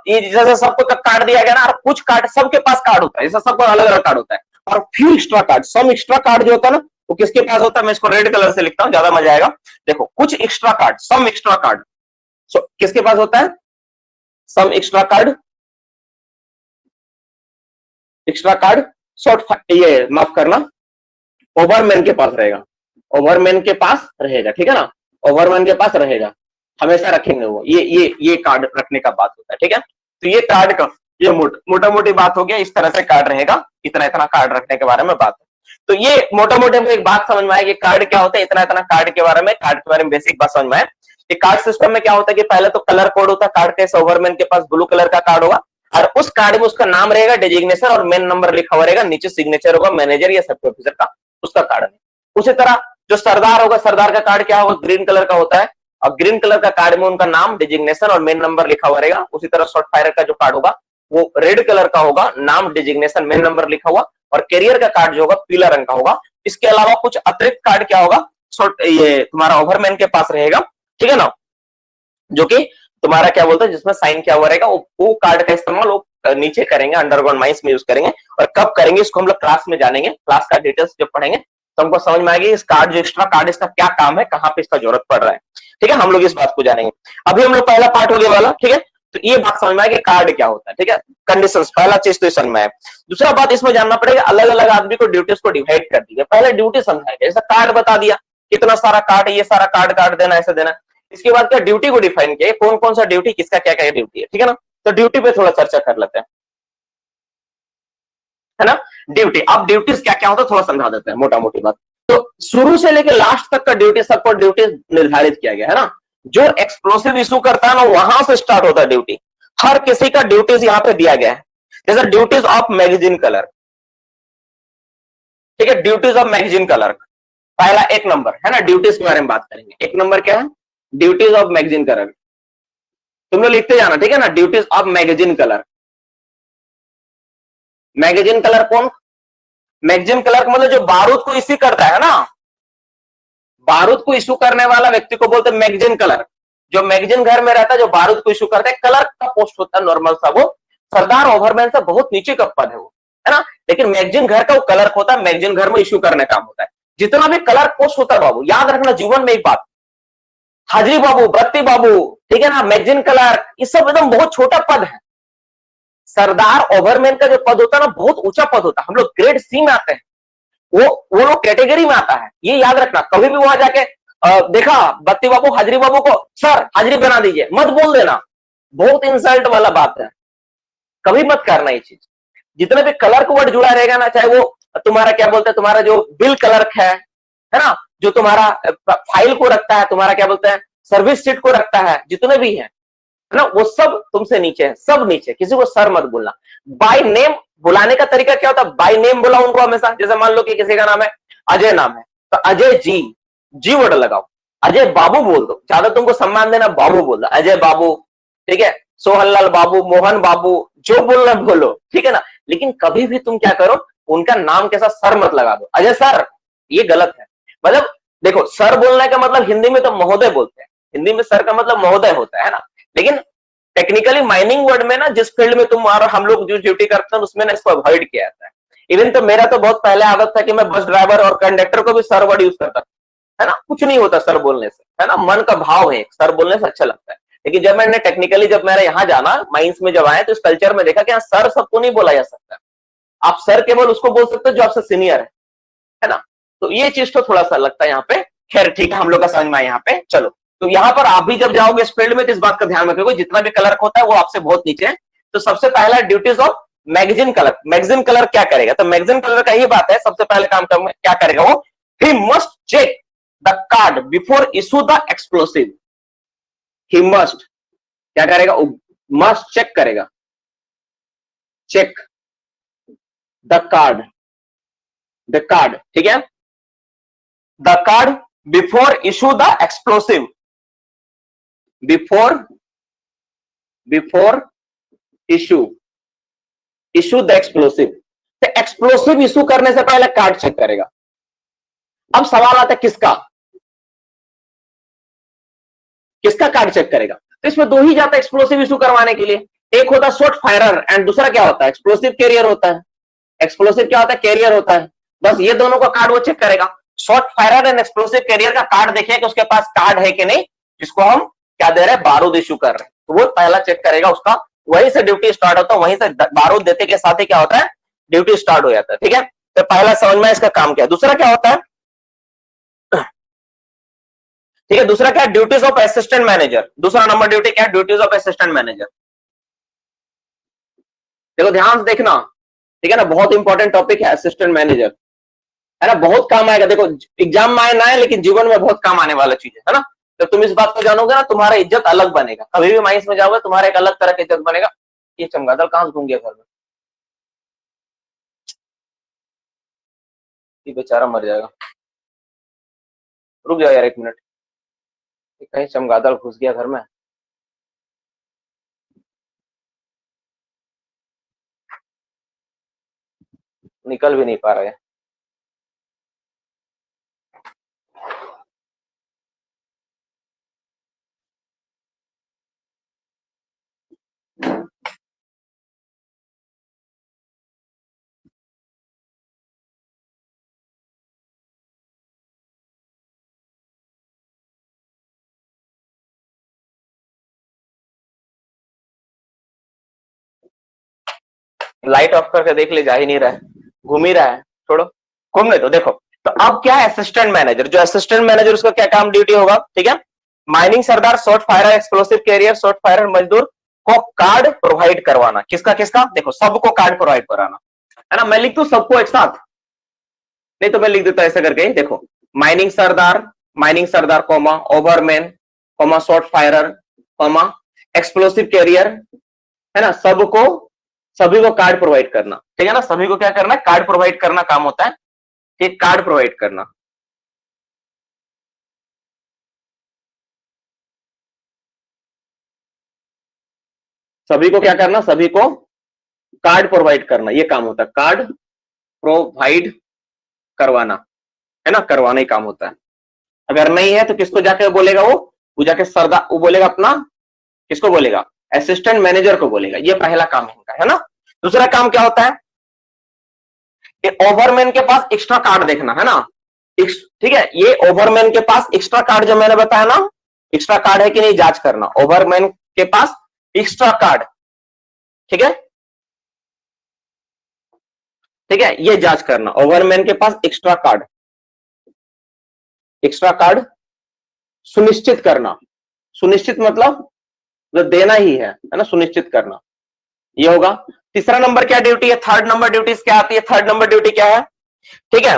ये जैसे सबको कार्ड दिया गया ना, और कुछ कार्ड सबके पास कार्ड होता है, जैसे सबको अलग अलग कार्ड होता है। और few extra card, some extra card जो होता है ना, वो किसके पास होता है, मैं इसको रेड कलर से लिखता हूँ, ज्यादा मजा आएगा। देखो, कुछ extra card, some extra card, किसके पास होता है, सम extra card, extra card short, ये माफ करना, ओवरमैन के पास रहेगा, ओवरमैन के पास रहेगा, ठीक है ना, ओवरमैन के पास रहेगा, हमेशा रखेंगे वो, ये कार्ड रखने का बात होता है, ठीक है। तो ये कार्ड का, ये मोटा मोटी बात हो गया, इस तरह से कार्ड रहेगा, इतना इतना कार्ड रखने के बारे में बात है। तो ये मोटा मोटी हमको एक बात समझ में आया कि कार्ड क्या होता है, इतना इतना कार्ड के बारे में, कार्ड के बारे में बेसिक बात समझ में आया। कार्ड सिस्टम में क्या होता है कि पहले तो कलर कोड होता है कार्ड का, ओवरमैन के पास ब्लू कलर का कार्ड होगा, और उस कार्ड में उसका नाम रहेगा, डेजिग्नेशन और मेन नंबर लिखा हुआ रहेगा, नीचे सिग्नेचर होगा मैनेजर या सेफ्टी ऑफिसर का, उसका कार्ड है। उसी तरह जो सरदार होगा, सरदार का कार्ड क्या होगा, ग्रीन कलर का होता है, और ग्रीन कलर का कार्ड में उनका नाम, डिजिग्नेशन और मेन नंबर लिखा हुआ रहेगा। उसी तरह शॉर्ट फायरर का जो कार्ड होगा वो रेड कलर का होगा, नाम, डिजिग्नेशन, मेन नंबर लिखा हुआ, और कैरियर का कार्ड जो होगा पीला रंग का होगा। इसके अलावा कुछ अतिरिक्त कार्ड क्या होगा, ये तुम्हारा ओवरमैन के पास रहेगा, ठीक है ना, जो कि तुम्हारा क्या बोलते हैं जिसमें साइन किया हुआ रहेगा, वो कार्ड का इस्तेमाल वो नीचे करेंगे, अंडरग्राउंड माइंस में यूज करेंगे। और कब करेंगे इसको हम लोग क्लास में जानेंगे, क्लास का डिटेल्स जब पढ़ेंगे तो हमको समझ में आएगी इस कार्ड, जो एक्स्ट्रा कार्ड, इसका क्या काम है, कहाँ पे इसका जरूरत पड़ रहा है, ठीक है, हम लोग इस बात को जानेंगे। अभी हम लोग पहला पार्ट हो गया वाला, ठीक है, तो ये बात समझ में आएगी कार्ड क्या होता है, ठीक है, कंडीशंस, पहला चीज तो ये समझ में आए। दूसरा बात इसमें जानना पड़ेगा, अलग अलग आदमी को ड्यूटीज को डिवाइड कर दिया, पहले ड्यूटी समझाएगा, जैसे कार्ड बता दिया कितना सारा कार्ड है, ये सारा कार्ड कार्ड देना, ऐसे देना। इसके बाद क्या ड्यूटी को डिफाइन किया, कौन कौन सा ड्यूटी किसका क्या क्या ड्यूटी है, ठीक है ना, तो ड्यूटी पे थोड़ा चर्चा कर लेते हैं, है ना। ड्यूटी, अब ड्यूटीज क्या क्या होता है थोड़ा समझा देते हैं, मोटा मोटी बात। तो शुरू से लेकर लास्ट तक का ड्यूटी, सबको ड्यूटी निर्धारित किया गया है ना। जो एक्सप्लोसिव इशू करता है ना वहां से स्टार्ट होता है ड्यूटी, हर किसी का ड्यूटीज यहां पे दिया गया है। जैसे ड्यूटीज ऑफ मैगजीन कलर, ठीक है, ड्यूटीज ऑफ मैगजीन कलर, पहला एक नंबर है ना, ड्यूटीज के बारे में बात करेंगे। एक नंबर क्या है, ड्यूटीज ऑफ मैगजीन कलर, तुम लोग लिखते जाना, ठीक है ना, duties of magazine colour. Magazine colour कौन, मैगजीन कलर का मतलब जो बारूद को इश्यू करता है ना, बारूद को इश्यू करने वाला व्यक्ति को बोलते हैं मैगजीन कलर। जो मैगजीन घर में रहता है, जो बारूद को इश्यू करता है, कलर का पोस्ट होता है नॉर्मल सा, वो सरदार ओवरमैन से बहुत नीचे का पद है वो, है ना। लेकिन मैगजीन घर का वो क्लर्क होता है, मैगजीन घर में इश्यू करने काम होता है। जितना भी क्लर्क पोस्ट होता है बाबू, याद रखना जीवन में एक बात, हाजिरी बाबू, बत्ती बाबू, ठीक है ना, मैगजीन क्लर्क, ये सब एकदम बहुत छोटा पद है। सरदार ओवरमैन का जो पद होता है ना बहुत ऊंचा पद होता है, हम लोग ग्रेड सी में आते हैं, वो लोग कैटेगरी में आता है, ये याद रखना। कभी भी वहां जाके देखा बत्ती बाबू हाजिरी बाबू को, सर हाजिरी बना दीजिए, मत बोल देना, बहुत इंसल्ट वाला बात है, कभी मत करना ये चीज। जितने भी क्लर्क वर्ड जुड़ा रहेगा ना, चाहे वो तुम्हारा क्या बोलते हैं, तुम्हारा जो बिल क्लर्क है ना, जो तुम्हारा फाइल को रखता है, तुम्हारा क्या बोलते हैं सर्विस शीट को रखता है, जितने भी है ना, वो सब तुमसे नीचे है, सब नीचे, किसी को सर मत बोलना। बाय नेम बुलाने का तरीका क्या होता है, बाय नेम बुलाओ उनको हमेशा। जैसे मान लो कि किसी का नाम है अजय, नाम है तो अजय जी, जी वर्ड लगाओ, अजय बाबू बोल दो, ज्यादा तुमको सम्मान देना, बाबू बोल दो, अजय बाबू, ठीक है, सोहनलाल बाबू, मोहन बाबू, जो बोलना बोलो, ठीक है ना। लेकिन कभी भी तुम क्या करो, उनका नाम के साथ सर मत लगा दो, अजय सर, ये गलत है। मतलब देखो, सर बोलने का मतलब हिंदी में तो महोदय बोलते हैं, हिंदी में सर का मतलब महोदय होता है ना, लेकिन टेक्निकली माइनिंग वर्ड में ना, जिस फील्ड में तुम और हम लोग जो ड्यूटी करते हैं उसमें ना इसको अवॉइड किया जाता है। इवन तो मेरा तो बहुत पहले आदत था कि मैं बस ड्राइवर और कंडक्टर को भी सर वर्ड यूज करता है ना, कुछ नहीं होता सर बोलने से, है ना, मन का भाव है, सर बोलने से अच्छा लगता है। लेकिन जब मैंने टेक्निकली, जब मेरा यहाँ जाना माइंस में जब आए, तो इस कल्चर में देखा कि यहाँ सर सबको नहीं बोला जा सकता, आप सर केवल उसको बोल सकते हो जो आपसे सीनियर है ना। तो ये चीज तो थोड़ा सा लगता है यहाँ पे, खैर ठीक है, हम लोग का समझ में आया यहाँ पे। चलो, तो यहाँ पर आप भी जब जाओगे इस फील्ड में तो इस बात का ध्यान रखोगे, जितना भी क्लर्क होता है वो आपसे बहुत नीचे है। तो सबसे पहला duties of magazine colour, magazine colour क्या करेगा, तो मैगजीन कलर का ही बात है, सबसे पहले काम क्या करेगा वो, he must check the card before issue the explosive. He must क्या करेगा, मस्ट चेक करेगा, check the card, the card, ठीक है, the card before issue the explosive, before issue the explosive. तो एक्सप्लोसिव इशू करने से पहले कार्ड चेक करेगा। अब सवाल आता है किसका कार्ड चेक करेगा, तो इसमें दो ही जाता है एक्सप्लोसिव इशू करवाने के लिए, एक होता है शॉर्ट फायरर एंड दूसरा क्या होता है, एक्सप्लोसिव कैरियर होता है। एक्सप्लोसिव क्या होता है, कैरियर होता है, बस ये दोनों का कार्ड वो चेक करेगा। Short firer and explosive career का कार्ड देखिए कि उसके पास कार्ड है कि नहीं, जिसको हम क्या दे रहे हैं, बारूद इशू कर रहे हैं, तो वो पहला चेक करेगा उसका, वहीं से ड्यूटी स्टार्ट होता है, वहीं से बारूद देते के साथ ही क्या होता है, ड्यूटी स्टार्ट हो जाता है, ठीक है। तो पहला समझ में इसका काम क्या है। दूसरा क्या होता है, ठीक है, दूसरा क्या है, ड्यूटीज ऑफ असिस्टेंट मैनेजर। दूसरा नंबर ड्यूटी क्या है, ड्यूटीज ऑफ असिस्टेंट मैनेजर। देखो ध्यान से देखना, ठीक है ना, बहुत इंपॉर्टेंट टॉपिक है असिस्टेंट मैनेजर, है ना, बहुत काम आएगा। देखो एग्जाम में आए ना है, लेकिन जीवन में बहुत काम आने वाला चीज है ना। तो तुम इस बात को जानोगे ना, तुम्हारा इज्जत अलग बनेगा, कभी भी माइंस में जाओगे तुम्हारा एक अलग तरह का इज्जत बनेगा। ये चमगादड़ कहां से घूम गया घर में, ये बेचारा मर जाएगा, रुक जाओ यार एक मिनट। कहीं चमगादड़ घुस गया घर में। निकल भी नहीं पा रहे। लाइट ऑफ करके देख ले, जा ही नहीं रहा है, घूम ही रहा है, छोड़ो घूमने तो। देखो तो अब क्या है, असिस्टेंट मैनेजर, जो असिस्टेंट मैनेजर उसका क्या काम ड्यूटी होगा, ठीक है। Mining sardar, short firer, explosive career, short firer मजदूर को कार्ड प्रोवाइड करवाना। किसका किसका, देखो सबको कार्ड प्रोवाइड कराना है ना। मैं लिख दूं सबको एक साथ, नहीं तो मैं लिख देता ऐसे करके, देखो mining sardar comma overman comma short firer comma explosive carrier, है ना। सबको, सभी को कार्ड प्रोवाइड करना, ठीक है ना। सभी को क्या करना है, कार्ड प्रोवाइड करना काम होता है, ठीक, कार्ड प्रोवाइड करना। सभी को क्या करना, सभी को कार्ड प्रोवाइड करना, ये काम होता है, कार्ड प्रोवाइड करवाना, है ना, करवाना ही काम होता है। अगर नहीं है तो किसको जाके बोलेगा, वो जाके सरदार, वो बोलेगा अपना, किसको बोलेगा, असिस्टेंट मैनेजर को बोलेगा। ये पहला काम है ना। दूसरा काम क्या होता है, कि ओवरमैन के पास एक्स्ट्रा कार्ड देखना, है ना। ठीक है, ये ओवरमैन के पास एक्स्ट्रा कार्ड जो मैंने बताया ना, एक्स्ट्रा कार्ड है कि नहीं जांच करना, ओवरमैन के पास एक्स्ट्रा कार्ड, ठीक है, ठीक है, ये जांच करना, ओवरमैन के पास एक्स्ट्रा कार्ड, एक्स्ट्रा कार्ड सुनिश्चित करना। सुनिश्चित मतलब जो देना ही है ना, सुनिश्चित करना, ये होगा। तीसरा नंबर क्या ड्यूटी है, थर्ड नंबर ड्यूटी क्या आती है, थर्ड नंबर ड्यूटी क्या है, ठीक है।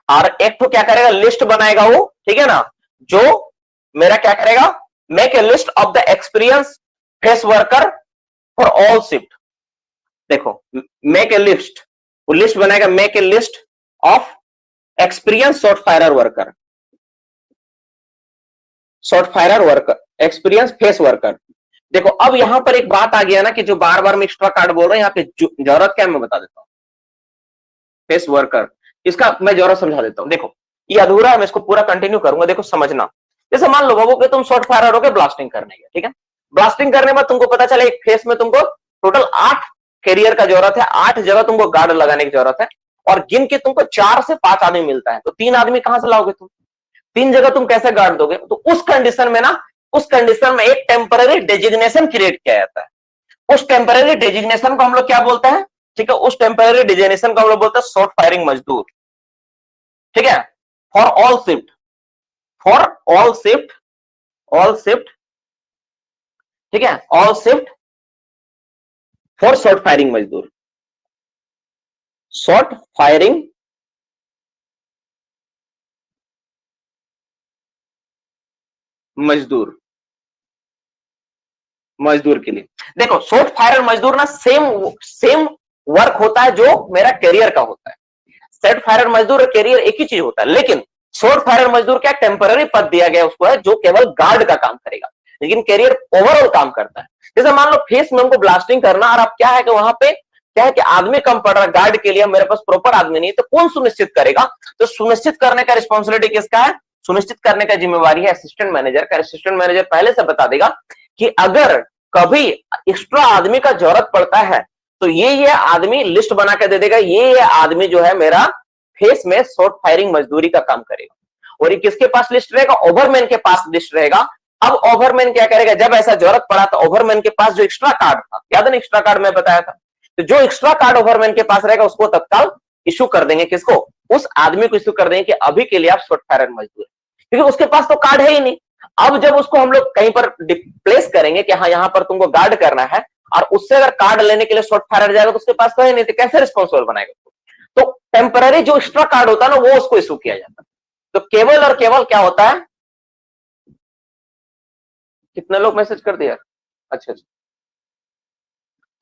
और एक तो क्या करेगा, लिस्ट बनाएगा वो, ठीक है ना, जो मेरा क्या करेगा, make a list of the experience face worker for all shift. देखो मेक ए लिस्ट, वो लिस्ट बनाएगा, make a list of experience short firer worker, short firer worker experience face worker. देखो अब यहां पर एक बात आ गया ना, कि जो बार बार मैं एक्स्ट्रा कार्ड बोल रहा हूं, यहाँ पे जरूरत क्या है मैं बता देता हूं। फेस वर्कर, इसका मैं जरूरत समझा देता हूं। देखो ये अधूरा है, मैं इसको पूरा कंटिन्यू करूंगा, देखो समझना। जैसे मान लो बाबू कि तुम शॉर्ट फायरर हो गए ब्लास्टिंग करने के, ठीक है। ब्लास्टिंग करने में तुमको पता चला एक फेस में तुमको टोटल 8 कैरियर का जरूरत है, 8 जगह तुमको गार्ड लगाने की जरूरत है, और गिन के तुमको 4 से 5 आदमी मिलता है, तो 3 आदमी कहां से लाओगे तुम, 3 जगह तुम कैसे गार्ड दोगे। तो उस कंडीशन में ना, उस कंडीशन में एक टेम्पररी डेजिग्नेशन क्रिएट किया जाता है। उस टेम्पररी डेजिग्नेशन को हम लोग क्या बोलते हैं, ठीक है, उस टेम्पररी डेजिग्नेशन को हम लोग बोलते हैं शॉर्ट फायरिंग मजदूर, ठीक है। For all shift, for all shift, all shift, ठीक है, all shift for short firing मजदूर, शॉर्ट फायरिंग मजदूर, मजदूर के लिए। देखो शॉर्ट फायरर मजदूर ना सेम सेम वर्क होता है जो मेरा कैरियर का होता है। शॉर्ट फायरर मजदूर और कैरियर एक ही चीज होता है, लेकिन शॉर्ट फायरर मजदूर क्या टेम्पररी पद दिया गया उसको है, जो केवल गार्ड का काम करेगा, लेकिन कैरियर ओवरऑल काम करता है। जैसे मान लो फेस में हमको ब्लास्टिंग करना, और अब क्या है कि वहां पे क्या है कि आदमी कम पड़ रहा है गार्ड के लिए, मेरे पास प्रॉपर आदमी नहीं, तो कौन सुनिश्चित करेगा, तो सुनिश्चित करने का रिस्पॉन्सिबिलिटी किसका है, सुनिश्चित करने का जिम्मेवारी है असिस्टेंट मैनेजर का। असिस्टेंट मैनेजर पहले से बता देगा कि अगर कभी एक्स्ट्रा आदमी का जरूरत पड़ता है, तो ये आदमी लिस्ट बना के दे देगा, ये आदमी जो है मेरा फेस में शॉर्ट फायरिंग मजदूरी का काम करेगा। और ये किसके पास लिस्ट रहेगा, ओवरमैन के पास लिस्ट रहेगा। अब ओवरमैन क्या करेगा, जब ऐसा जरूरत पड़ा तो ओवरमैन के पास जो एक्स्ट्रा कार्ड था, याद है ना एक्स्ट्रा कार्ड मैं बताया था, तो जो एक्स्ट्रा कार्ड ओवरमैन के पास रहेगा उसको तत्काल इशू कर देंगे, किसको, उस आदमी को इशू कर देंगे कि अभी के लिए आप शॉर्ट फायरर मजदूर, क्योंकि उसके पास तो कार्ड है ही नहीं। अब जब उसको हम लोग कहीं पर प्लेस करेंगे कि हाँ यहां पर तुमको गार्ड करना है, और उससे अगर कार्ड लेने के लिए शॉर्ट फायरर जाएगा तो उसके पास तो है नहीं, तो कैसे रिस्पॉन्सिबल बनाएगा। तो टेम्पररी जो एक्स्ट्रा कार्ड होता है ना, वो उसको इशू किया जाता है। तो केवल और केवल क्या होता है, कितने लोग मैसेज कर दिया, अच्छा अच्छा,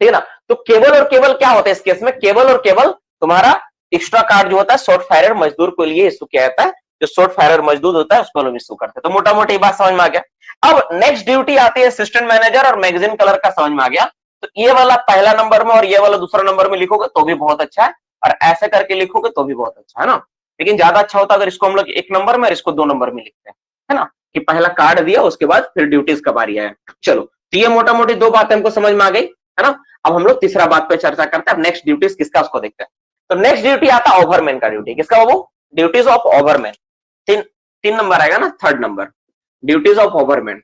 ठीक है ना। तो केवल और केवल क्या होता है इस केस में, केवल और केवल तुम्हारा एक्स्ट्रा कार्ड जो होता है शॉर्ट फायरर मजदूर के लिए इशू किया जाता है, जो शॉर्ट फायरर मजदूर होता है उसको हम इशू करते हैं। तो मोटा मोटी बात समझ में आ गया। अब नेक्स्ट ड्यूटी आती है असिस्टेंट मैनेजर और मैगजीन कलर का समझ में आ गया। तो ये वाला पहला नंबर में और ये वाला दूसरा नंबर में लिखोगे तो भी बहुत अच्छा है, और ऐसे करके लिखोगे तो भी बहुत अच्छा है ना। लेकिन ज्यादा अच्छा होता अगर इसको हम लोग एक नंबर में और इसको 2 नंबर में लिखते हैं, है ना, कि पहला कार्ड दिया उसके बाद फिर ड्यूटीज का बारी आया। चलो, तो ये मोटा मोटी 2 बातें हमको समझ में आ गई, है ना। अब हम लोग तीसरा बात पे चर्चा करते हैं। अब नेक्स्ट ड्यूटीज किसका उसको देखते हैं। तो नेक्स्ट ड्यूटी आता है ओवरमैन का ड्यूटी। किसका बाबू? Duties of ओवरमैन। तीन नंबर आएगा ना, third number, duties of ओवरमैन।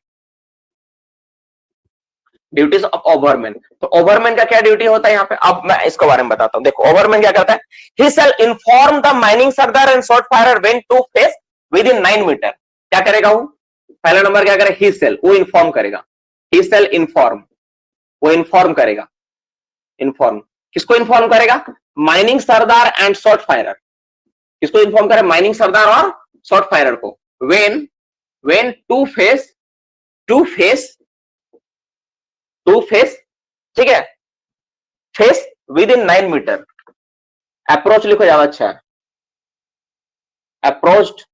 Duties of ओवरमैन। तो ओवरमैन का क्या ड्यूटी होता है यहाँ पे, अब मैं इसके बारे में बताता हूँ। देखो ओवरमैन क्या करता है, he shall inform the mining sardar and short firer when to face within 9 metre. क्या करेगा वो? पहला नंबर क्या करेगा, ही शैल, वो इन्फॉर्म करेगा। ही शैल इन्फॉर्म, वो इन्फॉर्म करेगा। इन्फॉर्म किसको इन्फॉर्म करेगा? Mining sardar and short firer. किसको इन्फॉर्म करेगा? माइनिंग सरदार और शॉर्ट फायरर को। व्हेन टू फेस, ठीक है, face within 9 metre. Approach लिखो ज्यादा अच्छा है। Approach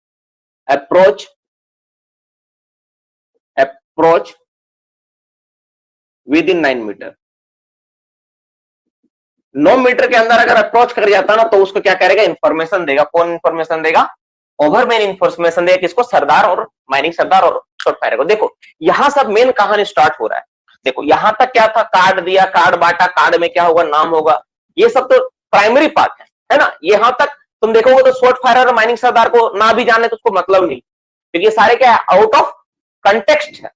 within 9 metre. 9 metre के अंदर अगर अप्रोच कर जाता ना तो उसको क्या करेगा, इंफॉर्मेशन देगा। कौन इंफॉर्मेशन देगा? ओवरमैन इंफॉर्मेशन देगा। किसको? सरदार और माइनिंग सरदार और शॉर्ट फायरर को। देखो यहां सब मेन कहानी स्टार्ट हो रहा है। देखो यहां तक क्या था, कार्ड दिया, कार्ड बांटा, कार्ड में क्या होगा, नाम होगा, ये सब तो प्राइमरी पार्ट है ना। यहां तक तुम देखोगे तो शॉर्ट फायरर और माइनिंग सरदार को ना भी जाने तो उसको मतलब नहीं, क्योंकि सारे क्या है, आउट ऑफ कंटेक्स्ट है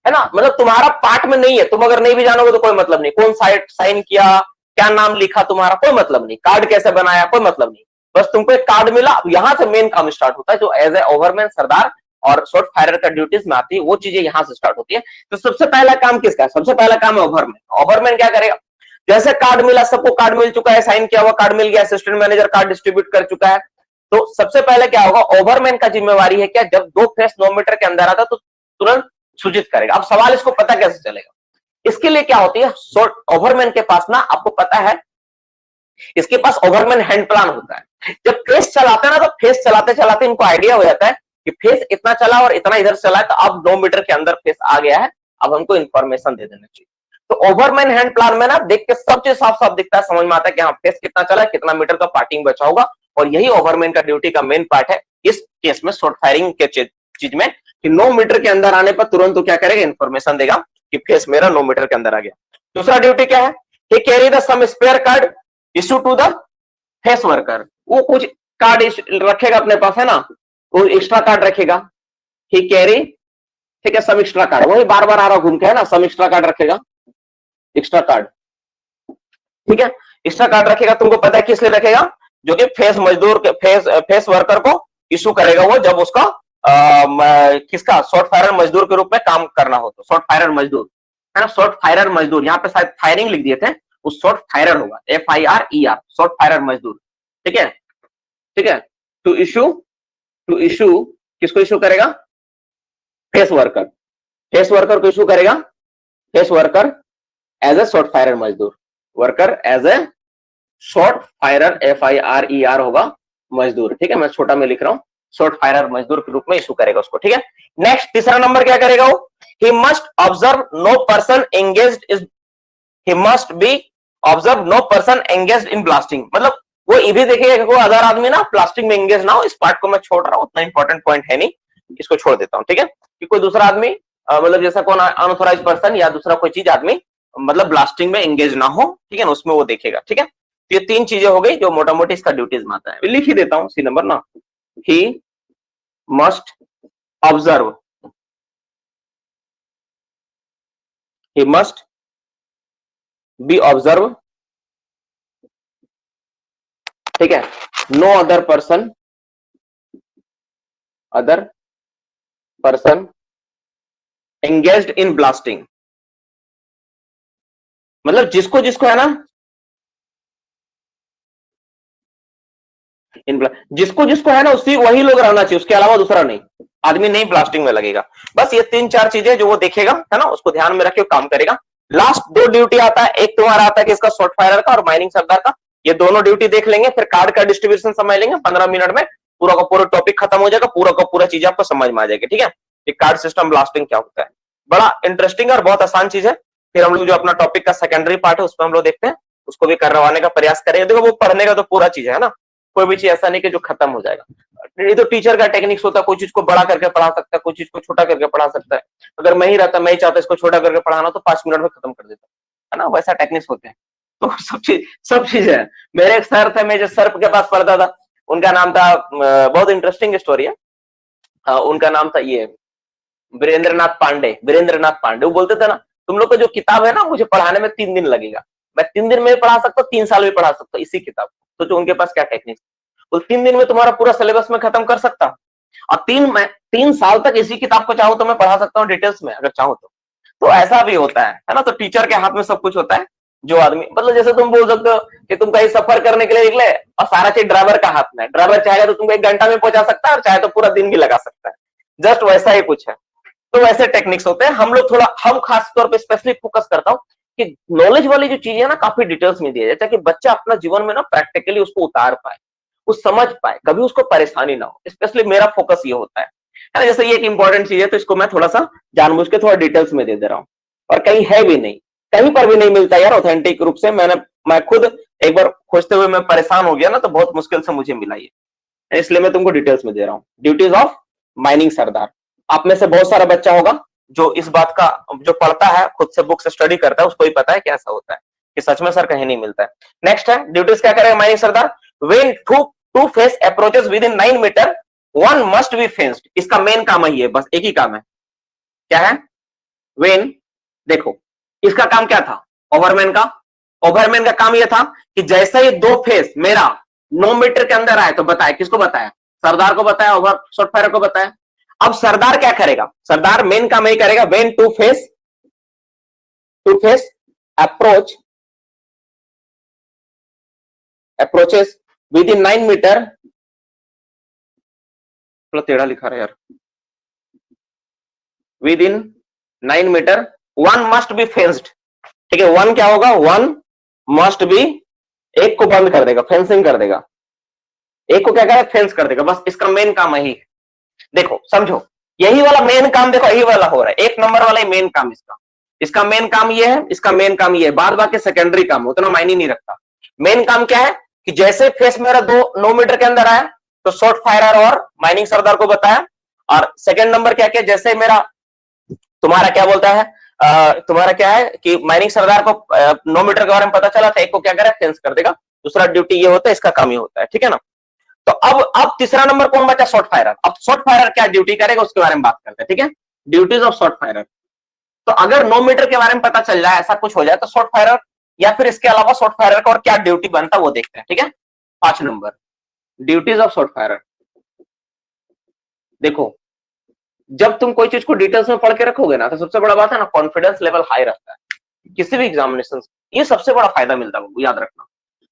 ना। मतलब तुम्हारा पार्ट में नहीं है, तुम अगर नहीं भी जानोगे तो कोई मतलब नहीं। कौन साइन किया, क्या नाम लिखा, तुम्हारा कोई मतलब नहीं। कार्ड कैसे बनाया, कोई मतलब नहीं। बस तुमको एक कार्ड मिला, यहां से मेन काम स्टार्ट होता है, जो एज ए ओवरमैन सरदार और शॉर्ट फायरर का ड्यूटीज में आती है, वो चीजें यहां से स्टार्ट होती है। तो सबसे पहला काम किसका है? सबसे पहला काम है ओवरमैन। ओवरमैन क्या करेगा, जैसे कार्ड मिला, सबको कार्ड मिल चुका है, साइन किया हुआ कार्ड मिल गया, असिस्टेंट मैनेजर कार्ड डिस्ट्रीब्यूट कर चुका है, तो सबसे पहले क्या होगा, ओवरमैन का जिम्मेवारी है क्या, जब 2 फेस 9 मीटर के अंदर आता तो तुरंत सूचित करेगा। अब सवाल इसको पता कैसे चलेगा, इसके लिए क्या होती है, ओवरमैन के पास ना, आपको पता है, इसके पास ओवरमैन हैंड प्लान होता है। जब फेस चलाते हैं ना, तो फेस चलाते चलाते इनको आइडिया हो जाता है कि फेस इतना चला और इतना इधर चला है, तो अब 2 मीटर के अंदर फेस आ गया है, अब हमको इंफॉर्मेशन दे देना चाहिए। तो ओवरमैन हैंड प्लान में ना देख के सब चीज साफ साफ दिखता है, समझ में आता है कि हाँ फेस कितना चला है, कितना मीटर का पार्टिंग बचा होगा। और यही ओवरमैन का ड्यूटी का मेन पार्ट है इस केस में, शॉर्ट फायरिंग के चीज में, कि 9 मीटर के अंदर आने पर तुरंत तो क्या करेगा, इंफॉर्मेशन देगा कि फेस मेरा 9 मीटर के अंदर आ गया। दूसरा ड्यूटी क्या है, he carry the some spare card issue to the face worker. वो कुछ कार्ड रखेगा अपने पास, है ना, वो एक्स्ट्रा कार्ड रखेगा। ही कैरी, ठीक है, सम एक्स्ट्रा कार्ड, वही बार बार आ रहा घूम के, है ना, सम एक्स्ट्रा कार्ड रखेगा, एक्स्ट्रा कार्ड, ठीक है, एक्स्ट्रा कार्ड रखेगा। तुमको पता है किस लिए रखेगा, जो कि फेस मजदूर के फेस वर्कर को इशू करेगा वो, जब उसका किसका, शॉर्ट फायरर मजदूर के रूप में काम करना हो। तो शॉर्ट फायरर मजदूर, है ना, शॉर्ट फायरर मजदूर, यहाँ पे शायद फायरिंग लिख दिए थे, वो शॉर्ट फायरर होगा, FIRER, शॉर्ट फायरर मजदूर, ठीक है, ठीक है। टू इशू किसको इशू करेगा, फेस वर्कर, फेस वर्कर को इशू करेगा, face worker as a short firer मजदूर, worker as a short firer, FIRER होगा मजदूर, ठीक है, मैं छोटा में लिख रहा हूं, शॉर्ट फायरर मजदूर के रूप में इशू करेगा उसको, ठीक है। नेक्स्ट तीसरा नंबर क्या करेगा वो, he must observe no person engaged is, he must be observe no person engaged in blasting। मतलब वो ये भी देखेगा कि कोई अदर आदमी ना ब्लास्टिंग में एंगेज ना हो। इस पार्ट को मैं छोड़ रहा हूं, उतना इंपॉर्टेंट पॉइंट है नहीं, इसको छोड़ देता हूं, ठीक है, कि कोई दूसरा आदमी मतलब जैसा कौन अनऑथराइज्ड पर्सन या दूसरा कोई चीज आदमी मतलब ब्लास्टिंग में एंगेज ना हो, ठीक है ना, उसमें वो देखेगा, ठीक है। तो ये 3 चीजें हो गई जो मोटा मोटी इसका ड्यूटीज में आता है। लिख ही देता हूं सी नंबर ना, he must observe, he must be observe, ठीक है, no other person engaged in blasting। मतलब जिसको है ना, जिसको है ना, उसी वही लोग रहना चाहिए, उसके अलावा दूसरा नहीं, आदमी नहीं ब्लास्टिंग में लगेगा। बस ये 3-4 चीजें जो वो देखेगा, है ना, उसको ध्यान में रखे काम करेगा। लास्ट 2 ड्यूटी आता है, एक तुम्हारा आता है कि इसका शॉर्ट फायरर का और माइनिंग सरदार का, ये दोनों ड्यूटी देख लेंगे, फिर कार्ड का डिस्ट्रीब्यूशन समझ लेंगे, 15 मिनट में पूरा का पूरा टॉपिक खत्म हो जाएगा, पूरा का पूरा चीज आपको समझ में आ जाएगी। ठीक है, ये कार्ड सिस्टम ब्लास्टिंग क्या होता है, बड़ा इंटरेस्टिंग और बहुत आसान चीज है। फिर हम लोग जो अपना टॉपिक का सेकेंडरी पार्ट है उसमें हम लोग देखते हैं, उसको भी करवाने का प्रयास करेंगे। देखो वो पढ़ने का तो पूरा चीज है ना, कोई भी चीज ऐसा नहीं कि जो खत्म हो जाएगा। ये तो टीचर का टेक्निक्स होता है, कोई चीज को बड़ा करके पढ़ा सकता है, कोई चीज को छोटा करके पढ़ा सकता है। अगर मैं ही रहता, मैं ही चाहता इसको छोटा करके पढ़ाना, तो 5 मिनट में खत्म कर देता है ना, वैसा टेक्निक्स होते हैं। तो सब चीज है। मेरे एक सर थे, मैं जो सर के पास पढ़ता था, उनका नाम था, बहुत इंटरेस्टिंग स्टोरी है, उनका नाम था ये वीरेंद्र नाथ पांडे। वो बोलते थे ना, तुम लोग का जो किताब है ना, मुझे पढ़ाने में 3 दिन लगेगा, मैं 3 दिन में भी पढ़ा सकता हूँ, 3 साल में पढ़ा सकता हूँ इसी किताब को। तो जो उनके पास क्या टेक्निक, वो 3 दिन में तुम्हारा पूरा सिलेबस में खत्म कर सकता हूँ, और 3 साल तक इसी किताब को चाहो तो मैं पढ़ा सकता हूँ डिटेल्स में, अगर चाहो तो ऐसा भी होता है ना। तो टीचर के हाथ में सब कुछ होता है। जो आदमी, मतलब जैसे तुम बोल सकते हो कि तुम कहीं सफर करने के लिए निकले और सारा चीज ड्राइवर का हाथ में है, ड्राइवर चाहेगा तो तुमको 1 घंटा में पहुंचा सकता है, और चाहे तो पूरा दिन भी लगा सकता है। जस्ट वैसा ही कुछ है। तो वैसे टेक्निक्स होते हैं। हम लोग थोड़ा, हम खास तौर पे स्पेशली फोकस करता हूँ कि नॉलेज वाली जो चीज है ना, काफी डिटेल्स में दिया जाए, ताकि बच्चा अपना जीवन में ना प्रैक्टिकली उसको उतार पाए, उस समझ पाए, कभी उसको परेशानी ना हो। स्पेशली मेरा फोकस ये होता है ना। जैसे ये एक इंपॉर्टेंट चीज है, तो इसको मैं थोड़ा सा जानबूझ के थोड़ा डिटेल्स में दे दे रहा हूँ, और कहीं है भी नहीं, कहीं पर भी नहीं मिलता यार ऑथेंटिक रूप से। मैं खुद एक बार खोजते हुए मैं परेशान हो गया ना, तो बहुत मुश्किल से मुझे मिला ये, इसलिए मैं तुमको डिटेल्स में दे रहा हूँ। ड्यूटीज ऑफ माइनिंग सरदार। आप में से बहुत सारा बच्चा होगा जो इस बात का, जो पढ़ता है, खुद से बुक से स्टडी करता है, उसको ही पता है कि ऐसा होता है, कि सच में सर कहीं नहीं मिलता है। नेक्स्ट है, ड्यूटीज क्या करेगा mining sardar, when to face approaches within 9 meter one must be fenced. इसका मेन काम है ये, बस एक ही काम है, क्या है, व्हेन, देखो इसका काम क्या था, ओवरमैन का काम यह था कि जैसे ही 2 फेस मेरा 9 मीटर के अंदर आए तो बताया, किसको बताया, सरदार को बताया, ओवर शॉर्ट फायर को बताया। अब सरदार क्या करेगा, सरदार मेन काम यही करेगा, when to face approaches within 9 meter, थोड़ा टेढ़ा लिखा रहा यार, within 9 meter one must be fenced. ठीक है, वन क्या होगा, वन मस्ट बी, एक को बंद कर देगा, फेंसिंग कर देगा, एक को क्या करेगा, फेंस कर देगा। बस इसका मेन काम यही है। देखो समझो, यही वाला मेन काम, देखो यही वाला हो रहा है, 1 नंबर वाला मेन काम इसका मेन काम ये है, इसका मेन काम ये है, बाद बाकी सेकेंडरी काम उतना मायने नहीं रखता। मेन काम क्या है कि जैसे फेस मेरा 9 मीटर के अंदर आया तो शॉर्ट फायरर और माइनिंग सरदार को बताया। और सेकंड नंबर क्या क्या, जैसे मेरा, तुम्हारा क्या बोलता है, तुम्हारा क्या है कि माइनिंग सरदार को 9 मीटर के बारे में पता चला था, एक को क्या करे, फेंस कर देगा। दूसरा ड्यूटी ये होता है, इसका काम ये होता है। ठीक है ना। तो अब तीसरा नंबर कौन बचा, शॉर्ट फायरर। अब शॉर्ट फायरर क्या ड्यूटी करेगा उसके बारे में बात करते हैं। ठीक है, ड्यूटीज ऑफ शॉर्ट फायरर। तो अगर 9 मीटर के बारे में पता चल जाए, ऐसा कुछ हो जाए, तो शॉर्ट फायरर या फिर इसके अलावा शॉर्ट फायरर का और क्या ड्यूटी बनता है वो देखते हैं। ठीक है, 5 number duties of short firer. देखो जब तुम कोई चीज को डिटेल्स में पढ़ के रखोगे ना, तो सबसे बड़ा बात है ना, कॉन्फिडेंस लेवल हाई रहता है किसी भी एग्जामिनेशन। ये सबसे बड़ा फायदा मिलता है, याद रखना।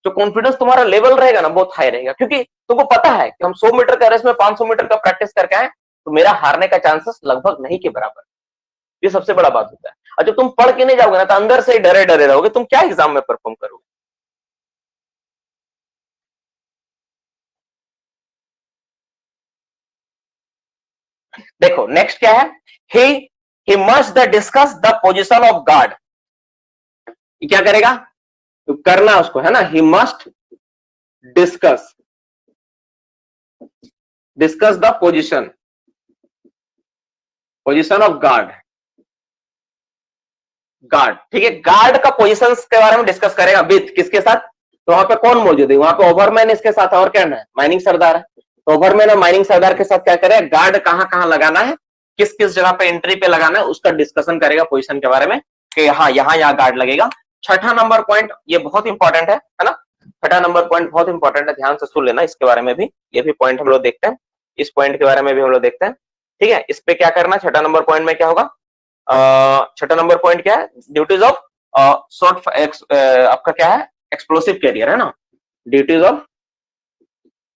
जो कॉन्फिडेंस तुम्हारा लेवल रहेगा ना, बहुत हाई रहेगा, क्योंकि तुमको पता है कि हम 100 मीटर का रेस में 500 मीटर का प्रैक्टिस करके आए, तो मेरा हारने का चांसेस लगभग नहीं के बराबर। ये सबसे बड़ा बात होता है। और जब तुम पढ़ के नहीं जाओगे ना, तो अंदर से ही डरे डरे रहोगे, तुम क्या एग्जाम में परफॉर्म करोगे। देखो नेक्स्ट क्या है, he must discuss the position of guard। क्या करेगा, तो करना उसको है ना, he must discuss the position of guard। ठीक है, गार्ड का पोजीशन के बारे में डिस्कस करेगा विथ किसके साथ, तो वहां पे कौन मौजूद है, वहां पे ओवरमैन इसके साथ, और क्या है, माइनिंग सरदार है। तो ओवरमैन और माइनिंग सरदार के साथ क्या करेगा, गार्ड कहां कहां लगाना है, किस किस जगह पे एंट्री पे लगाना है, उसका डिस्कशन करेगा पोजीशन के बारे में, कि हाँ यहाँ गार्ड लगेगा। छठा नंबर पॉइंट ये बहुत इंपॉर्टेंट है ना, छठा नंबर पॉइंट बहुत इंपॉर्टेंट है, ध्यान से सुन लेना इसके बारे में भी। ये भी पॉइंट हम लोग देखते हैं, इस पॉइंट के बारे में भी हम लोग देखते हैं। ठीक है, इस पे क्या करना, छठा नंबर पॉइंट में क्या होगा, छठा नंबर पॉइंट क्या है, ड्यूटीज ऑफ शॉर्ट, आपका क्या है, एक्सप्लोसिव कैरियर है ना, duties of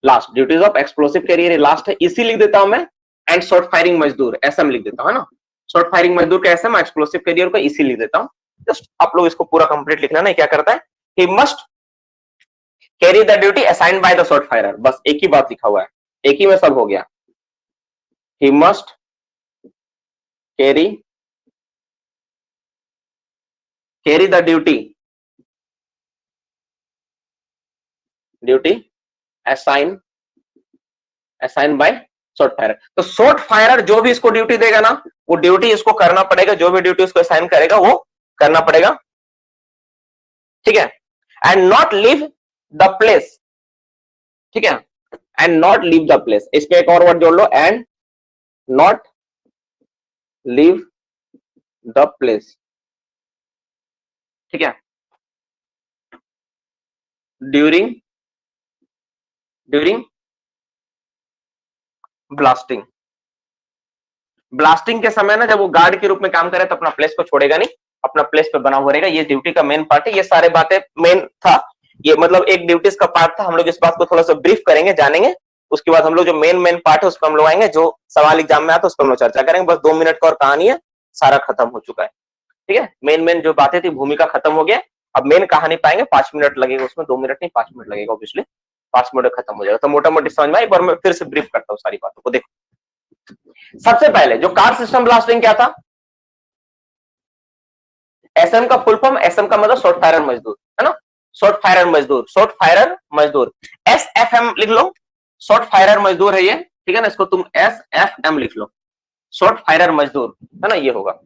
last, duties of explosive carrier last है, इसी लिख देता हूं मैं। एंड शॉर्ट फायरिंग मजदूर एसएम लिख देता हूं, है ना, शॉर्ट फायरिंग मजदूर का एसएम, एक्सप्लोसिव कैरियर को इसी लिख देता हूं। जस्ट आप लोग इसको पूरा कंप्लीट लिखना ना, क्या करता है, he carry the duty assigned by the short firer, बस एक ही बात लिखा हुआ है, एक ही में सब हो गया। He must carry the duty assign by short firer. तो शॉर्ट फायरर जो भी इसको ड्यूटी देगा ना, वो ड्यूटी इसको करना पड़ेगा, जो भी ड्यूटी उसको असाइन करेगा वो करना पड़ेगा, ठीक है। And not leave the place, ठीक है, and not leave the place, इसमें एक और वर्ड जोड़ लो, and not leave the place, ठीक है, ड्यूरिंग ब्लास्टिंग। ब्लास्टिंग के समय ना जब वो गार्ड के रूप में काम करे तो अपना प्लेस को छोड़ेगा नहीं, अपना प्लेस पे बना हुआ रहेगा। ये ड्यूटी का मेन पार्ट है, ये सारे बातें मेन था, ये मतलब एक ड्यूटीज का पार्ट था। हम लोग इस बात को थोड़ा सा ब्रीफ करेंगे, जानेंगे, उसके बाद हम लोग जो मेन पार्ट है उस पर हम लोग आएंगे, जो सवाल एग्जाम में आता है उस पर हम लोग चर्चा करेंगे। बस 2 मिनट का और कहानी है, सारा खत्म हो चुका है, ठीक है। मेन जो बातें थी, भूमिका खत्म हो गया, अब मेन कहानी पाएंगे, 5 मिनट लगेगा उसमें, 2 मिनट नहीं 5 मिनट लगेगा, ऑब्वियसली 5 मिनट खत्म हो जाएगा। तो मोटा मोटी समझ में आई, एक बार मैं फिर से ब्रीफ करता हूँ सारी बातों को। देखो सबसे पहले जो कार्ड सिस्टम ब्लास्टिंग क्या था, एसएम का फुल फॉर्म, एसएम का मतलब शॉर्ट फायरर मजदूर, है ना, शॉर्ट फायरर मजदूर, एसएफएम लिख लो, शॉर्ट फायरर मजदूर है ये, ठीक है ना, इसको तुम एसएफएम लिख लो, शॉर्ट फायरर मजदूर, है ना, ये होगा।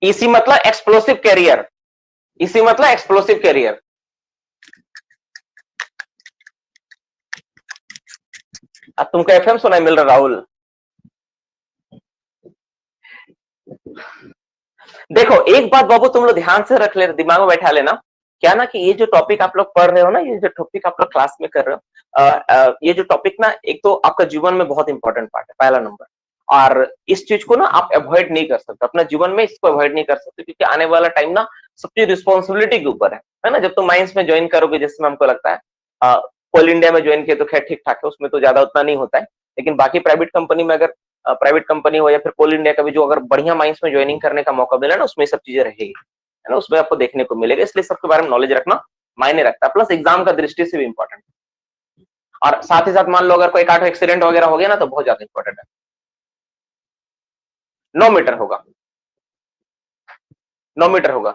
इसी मतलब एक्सप्लोसिव कैरियर, इसी मतलब एक्सप्लोसिव कैरियर। अब तुमको एफएम सुनाई मिल रहा राहुल? देखो एक बात बाबू तुम लोग ध्यान से रख ले, दिमाग में बैठा लेना, क्या ना कि ये जो टॉपिक आप लोग पढ़ रहे हो ना, ये जो टॉपिक आप लोग क्लास में कर रहे हो, ये जो टॉपिक ना एक तो आपका जीवन में बहुत इंपॉर्टेंट पार्ट है, पहला नंबर। और इस चीज को ना आप अवॉइड नहीं कर सकते अपना जीवन में, इसको अवॉइड नहीं कर सकते, क्योंकि आने वाला टाइम ना सबकी रिस्पॉन्सिबिलिटी के ऊपर है ना। जब तुम माइंस में ज्वाइन करोगे, जैसे हमको लगता है कोल इंडिया में ज्वाइन किया तो खैर ठीक ठाक है, उसमें तो ज्यादा उतना नहीं होता है, लेकिन बाकी प्राइवेट कंपनी में, अगर प्राइवेट कंपनी हो या फिर कोल इंडिया का भी जो अगर बढ़िया माइंस में ज्वाइनिंग करने का मौका मिला ना, उसमें सब चीजें रहेगी, है ना, उसमें आपको देखने को मिलेगा। इसलिए सबके बारे में नॉलेज रखना मायने रखता है, प्लस एग्जाम का दृष्टि से भी इंपॉर्टेंट। और साथ ही साथ मान लो अगर कोई काट एक्सीडेंट वगैरह हो गया ना, तो बहुत ज्यादा इंपॉर्टेंट है। 9 मीटर होगा, 9 मीटर होगा।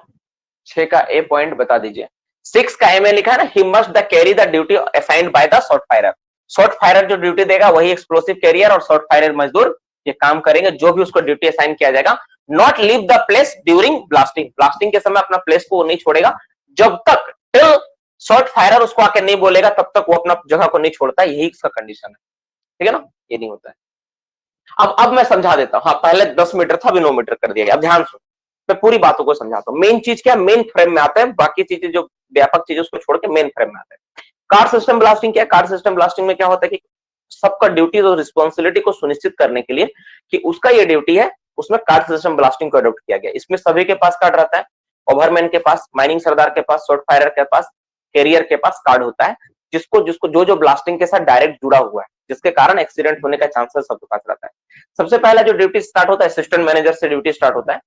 6 का ए पॉइंट बता दीजिए। 6 का ए में लिखा है ना, he must the carry the duty assigned by the short firer. Short firer जो ड्यूटी देगा वही एक्सप्लोसिव कैरियर और शॉर्ट फायरर मजदूर ये काम करेंगे, जो भी उसको ड्यूटी असाइन किया जाएगा। Not leave the place during blasting, blasting के समय अपना प्लेस को वो नहीं छोड़ेगा, जब तक टिल शॉर्ट फायरर उसको आके नहीं बोलेगा तब तक वो अपना जगह को नहीं छोड़ता, यही इसका कंडीशन है, ठीक है ना, ये नहीं होता है। अब मैं समझा देता हूं, हाँ पहले 10 मीटर था, अभी 9 मीटर कर दिया गया। अब ध्यान सुनो, मैं पूरी बातों को समझाता हूँ। मेन चीज क्या, मेन फ्रेम में आता है, बाकी चीजें जो व्यापक चीजें उसको छोड़ के मेन फ्रेम में आता है। कार्ड सिस्टम ब्लास्टिंग क्या है? कार्ड सिस्टम ब्लास्टिंग में क्या होता है कि सबका ड्यूटी और रिस्पॉन्सिबिलिटी को सुनिश्चित करने के लिए कि उसका ये ड्यूटी है, उसमें कार्ड सिस्टम ब्लास्टिंग को अडॉप्ट किया गया। इसमें सभी के पास कार्ड रहता है, ओवरमैन के पास, माइनिंग सरदार के पास, शॉर्ट फायरर के पास, कैरियर के पास कार्ड होता है, जिसको जिसको जो जो ब्लास्टिंग के साथ डायरेक्ट जुड़ा हुआ है, जिसके कारण एक्सीडेंट होने का चांसेस सबके पास रहता है। सबसे पहला जो ड्यूटी स्टार्ट होता है, असिस्टेंट मैनेजर से ड्यूटी स्टार्ट होता है।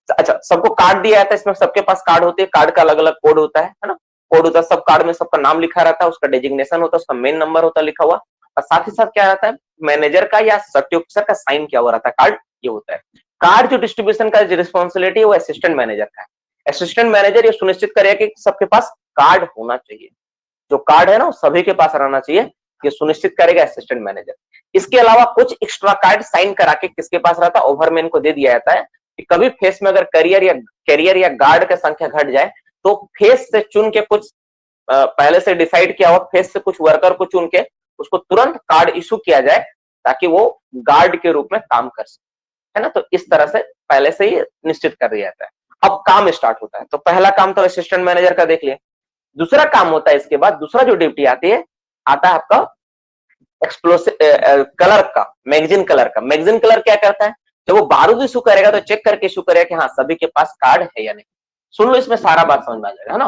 अच्छा, सबको कार्ड दिया जाता है, इसमें सबके पास कार्ड होते हैं, कार्ड का अलग अलग कोड होता है ना, कोड होता है, सब कार्ड में सबका नाम लिखा रहता है, उसका डेजिग्नेशन होता है, उसका मेन नंबर होता है लिखा हुआ, और साथ ही साथ क्या रहता है, मैनेजर का या सर्टी ऑफिसर का साइन किया हुआ रहता है कार्ड, ये होता है। कार्ड जो डिस्ट्रीब्यूशन का रिस्पॉन्सिबिलिटी है वो असिस्टेंट मैनेजर का है। असिस्टेंट मैनेजर ये सुनिश्चित करेगा कि सबके पास कार्ड होना चाहिए, जो कार्ड है ना सभी के पास रहना चाहिए, ये सुनिश्चित करेगा असिस्टेंट मैनेजर। इसके अलावा कुछ एक्स्ट्रा कार्ड साइन करा के किसके पास रहता है, ओवरमैन को दे दिया जाता है कि कभी फेस में अगर कैरियर या गार्ड की संख्या घट जाए तो फेस से चुन के कुछ पहले से डिसाइड किया हुआ फेस से कुछ वर्कर को चुन के उसको तुरंत कार्ड इशू किया जाए, ताकि वो गार्ड के रूप में काम कर सके, है ना। तो इस तरह से पहले से ही निश्चित कर दिया जाता है। अब काम स्टार्ट होता है, तो पहला काम तो असिस्टेंट मैनेजर का देख लिया। दूसरा काम होता है, इसके बाद दूसरा जो ड्यूटी आती है, आता है आपका एक्सप्लोसिव कलर का, मैगजीन कलर का। मैगजीन कलर क्या करता है, जब वो बारूद इशू करेगा तो चेक करके इशू करेगा कि हाँ सभी के पास कार्ड है या नहीं। सुन लो, इसमें सारा बात समझ में आ जाएगा, है ना,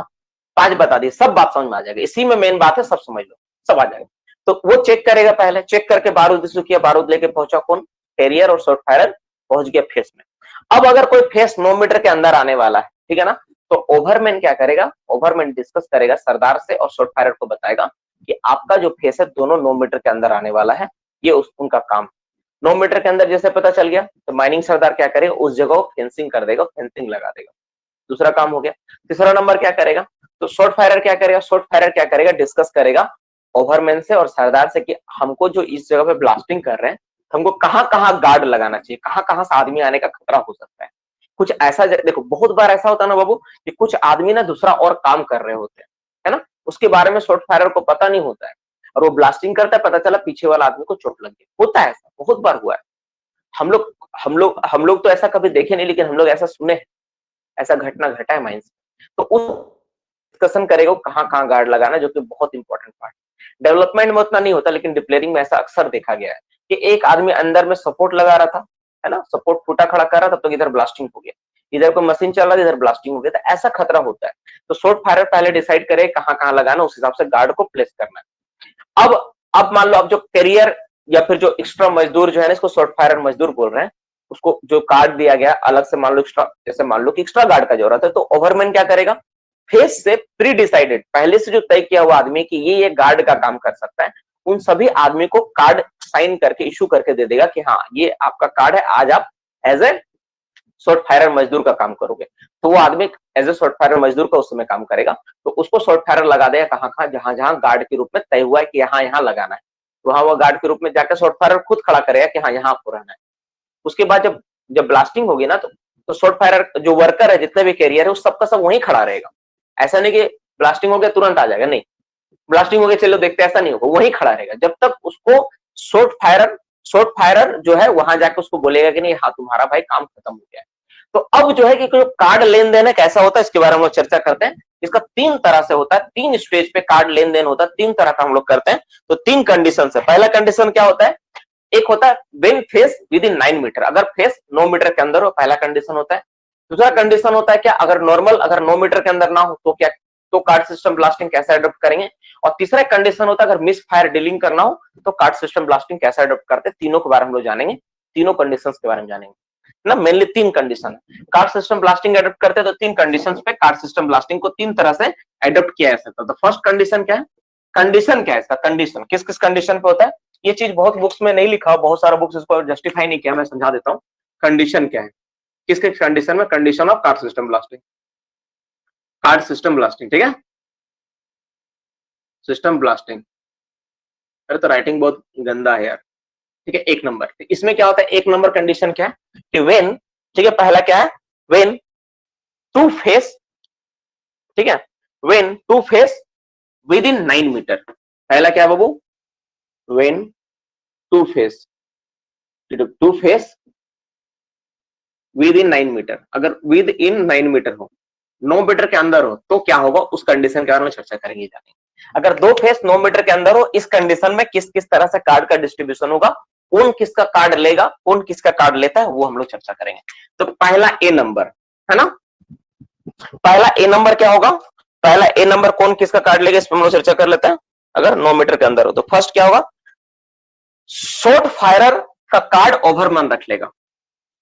5 बता दी, सब बात समझ में आ जाएगा, इसी में मेन बात है, सब समझ लो, सब आ जाएगा। तो वो चेक करेगा, पहले चेक करके बारूद इशू किया, बारूद लेके पहुंचा कौन, कैरियर और शॉर्ट फायरर, पहुंच गया फेस में। अब अगर कोई फेस 9 मीटर के अंदर आने वाला है, ठीक है ना, तो ओवरमैन क्या करेगा, ओवरमैन डिस्कस करेगा सरदार से और शॉर्ट फायरर को बताएगा कि आपका जो फेस है दोनों 9 मीटर के अंदर आने वाला है, ये उनका काम। 9 मीटर के अंदर जैसे पता चल गया तो माइनिंग सरदार क्या करेगा, उस जगह फेंसिंग कर देगा, फेंसिंग लगा देगा, दूसरा काम हो गया। तीसरा नंबर क्या करेगा, तो शॉर्ट फायरर क्या करेगा, शॉर्ट फायरर क्या करेगा, डिस्कस करेगा ओवरमैन से और सरदार से कि हमको जो इस जगह पे ब्लास्टिंग कर रहे हैं, हमको कहां कहां गार्ड लगाना चाहिए, कहां कहां से आदमी आने का खतरा हो सकता है। कुछ ऐसा देखो, बहुत बार ऐसा होता है ना बाबू कि कुछ आदमी ना दूसरा और काम कर रहे होते हैं, है ना, उसके बारे में शॉर्ट फायरर को पता नहीं होता है और वो ब्लास्टिंग करता है, पता चला पीछे वाला आदमी को चोट लग गई। होता है ऐसा, बहुत बार हुआ है। हम लोग तो ऐसा कभी देखे नहीं, लेकिन हम लोग ऐसा सुने, ऐसा घटना घटा है माइंस। तो उस डिस्कशन करेगा कहां कहां गार्ड लगाना, जो कि बहुत इंपॉर्टेंट पार्ट। डेवलपमेंट में उतना नहीं होता, लेकिन डिप्लेयरिंग में ऐसा अक्सर देखा गया है कि एक आदमी अंदर में सपोर्ट लगा रहा था, है ना, सपोर्ट फूटा खड़ा कर रहा था, तो इधर ब्लास्टिंग हो गया, इधर कोई मशीन चल रहा था, इधर ब्लास्टिंग हो गया, तो ऐसा खतरा होता है। तो शॉर्ट फायरर पहले डिसाइड करे कहां कहां लगाना, उस हिसाब से गार्ड को प्लेस करना है। अब मान लो, अब जो करियर या फिर जो एक्स्ट्रा मजदूर जो है ना, इसको शॉर्ट फायरर मजदूर बोल रहे हैं, उसको जो कार्ड दिया गया अलग से, मान लो एक्स्ट्रा, जैसे मान लो कि एक्स्ट्रा गार्ड का जरूरत है, तो ओवरमैन क्या करेगा, फेस से प्री डिसाइडेड, पहले से जो तय किया हुआ आदमी कि ये गार्ड का काम कर सकता है, उन सभी आदमी को कार्ड साइन करके इशू करके दे देगा कि हाँ ये आपका कार्ड है, आज आप एज ए शॉर्ट फायरर मजदूर का काम करोगे। तो वो आदमी एज ए शॉर्ट फायरर मजदूर का उस समय काम करेगा, तो उसको शॉर्ट फायरर लगा देगा कहां कहां, जहां जहां गार्ड के रूप में तय हुआ है कि यहाँ यहाँ लगाना है, तो वहां वो गार्ड के रूप में जाकर शॉर्ट फायरर खुद खड़ा करेगा कि हाँ यहाँ आपको रहना है। उसके बाद जब जब ब्लास्टिंग होगी ना, तो शॉर्ट फायरर जो वर्कर है, जितने भी कैरियर है, उस सबका सब वहीं खड़ा रहेगा। ऐसा नहीं कि ब्लास्टिंग हो गया तुरंत आ जाएगा, नहीं, ब्लास्टिंग हो गया चलो देखते, ऐसा नहीं होगा, वहीं खड़ा रहेगा जब तक उसको शॉर्ट फायरर जो है वहां जाकर उसको बोलेगा कि नहीं हाँ तुम्हारा भाई काम खत्म हो गया है। तो अब जो है कि जो कार्ड लेन देन है कैसा होता है, इसके बारे में हम लोग चर्चा करते हैं। इसका 3 तरह से होता है, 3 स्टेज पे कार्ड लेन देन होता है, 3 तरह का हम लोग करते हैं। तो 3 कंडीशन है। पहला कंडीशन क्या होता है, एक होता है when face within 9 metre, अगर फेस 9 मीटर के अंदर हो, पहला कंडीशन होता है। दूसरा कंडीशन होता है क्या, अगर नॉर्मल, अगर 9 मीटर के अंदर ना हो तो क्या, तो कार्ड सिस्टम ब्लास्टिंग कैसे अडॉप्ट करेंगे। और तीसरा कंडीशन होता है अगर मिस फायर डीलिंग करना हो तो कार्ड सिस्टम ब्लास्टिंग कैसे अडॉप्ट करते हैं। तीनों के बारे में हम लोग जानेंगे, तीनों कंडीशंस के बारे में जानेंगे ना। Mainly 3 condition card system blasting adopt करते हैं, तो 3 कंडीशंस पे कार्ड सिस्टम ब्लास्टिंग को 3 तरह से अडॉप्ट किया जा सकता है। तो फर्स्ट कंडीशन क्या है, कंडीशन क्या है इसका, कंडीशन किस किस कंडीशन पे होता है, ये चीज बहुत बुक्स में नहीं लिखा, बहुत सारा बुक्स इसको जस्टिफाई नहीं किया, मैं समझा देता हूँ। कंडीशन क्या है, किस किस कंडीशन में, condition of card system blasting, card system blasting, ठीक है, सिस्टम ब्लास्टिंग। अरे तो राइटिंग बहुत गंदा है यार, ठीक है। 1 नंबर, इसमें क्या होता है, 1 नंबर कंडीशन क्या है कि व्हेन, ठीक है, पहला क्या है, व्हेन टू फेस, ठीक है, when to face within 9 metre. पहला क्या है बाबू, when to face within 9 metre, अगर विद इन 9 मीटर हो, 9 मीटर के अंदर हो, तो क्या होगा, उस कंडीशन के बारे में चर्चा करेंगे, जानेंगे। अगर 2 फेस 9 मीटर के अंदर हो, इस कंडीशन में किस किस तरह से कार्ड का डिस्ट्रीब्यूशन होगा, कौन किसका कार्ड लेगा, कौन किसका कार्ड लेता है, वो हम लोग चर्चा करेंगे। तो पहला ए नंबर है ना, पहला ए नंबर क्या होगा, पहला ए नंबर कौन किसका कार्ड लेगा, इस पर हम लोग चर्चा कर लेते हैं। अगर 9 मीटर के अंदर हो तो फर्स्ट क्या होगा, शॉर्ट फायरर का कार्ड ओवरमैन रख लेगा,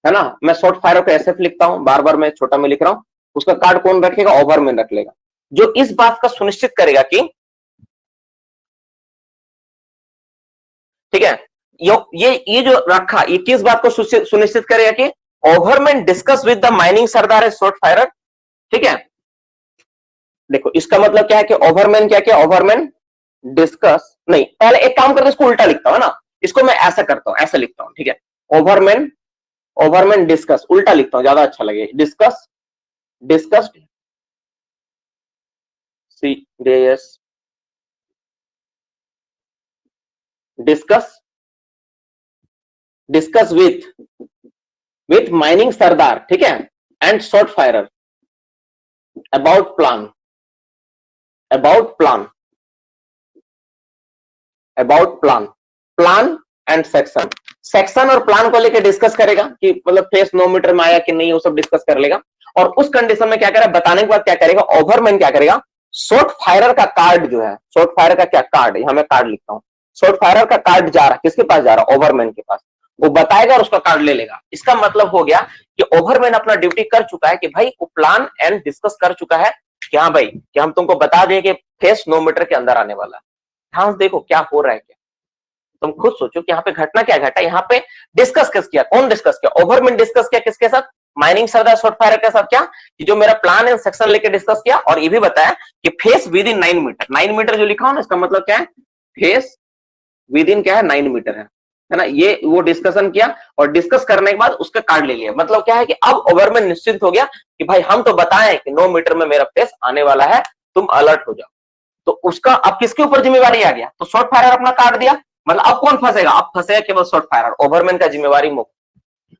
है ना। मैं शॉर्ट फायरर को ऐसे लिखता हूं, बार बार मैं छोटा में लिख रहा हूं, उसका कार्ड कौन रखेगा, ओवरमैन रख लेगा, जो इस बात का सुनिश्चित करेगा कि, ठीक है, ये जो रखा, ये किस बात को सुनिश्चित करेगा कि overman discuss with the mining sardar short firer, ठीक है। देखो इसका मतलब क्या है कि ओवरमैन क्या क्या, ओवरमैन डिस्कस, नहीं पहले एक काम करके इसको उल्टा लिखता हूं ना, इसको मैं ऐसा करता हूं, ऐसा लिखता हूं, ठीक है, ओवरमैन डिस्कस, उल्टा लिखता हूं ज्यादा अच्छा लगे, discussed serious, discuss with mining sardar, ठीक है, and short firer about plan and section और प्लान को लेकर डिस्कस करेगा कि मतलब फेस 9 मीटर में आया कि नहीं, वो सब डिस्कस कर लेगा। और उस कंडीशन में क्या करेगा, बताने के बाद क्या करेगा, ओवरमैन क्या करेगा, शॉर्ट फायरर का कार्ड जो है, शॉर्ट फायरर का क्या कार्ड, यहां मैं कार्ड लिखता हूं, शॉर्ट फायरर का कार्ड जा रहा है, किसके पास जा रहा है, ओवरमैन के पास। वो बताएगा और उसका कार्ड ले लेगा। इसका मतलब हो गया कि ओवरमैन अपना ड्यूटी कर चुका है कि भाई वो प्लान एंड डिस्कस कर चुका है कि हाँ भाई कि हम तुमको बता दें कि फेस 9 मीटर के अंदर आने वाला है। ध्यान से देखो क्या हो रहा है। क्या तुम खुद सोचो कि यहाँ पे घटना क्या घटा। यहाँ पे डिस्कस किस किया, कौन डिस्कस किया? ओवरमैन डिस्कस किया किसके साथ? माइनिंग सरदार शॉर्ट फायर के साथ। क्या कि जो मेरा प्लान एंड सेक्शन लेके डिस्कस किया और ये भी बताया कि face within 9 metre. 9 meter जो लिखा हो ना, इसका मतलब क्या है? फेस विद इन क्या है? 9 मीटर है ना। ये वो डिस्कशन किया और डिस्कस करने के बाद उसका कार्ड ले लिया। मतलब क्या है कि अब ओवरमैन निश्चिंत हो गया कि भाई हम तो बताएं कि 9 मीटर में मेरा फेस आने वाला है, तुम अलर्ट हो जाओ। तो उसका अब किसके ऊपर जिम्मेवारी आ गया? तो शॉर्ट फायर अपना काट दिया। मतलब अब कौन फंसेगा? अब फंसेगा केवल शॉर्ट फायर। ओवरमैन का जिम्मेवारी मुक्त।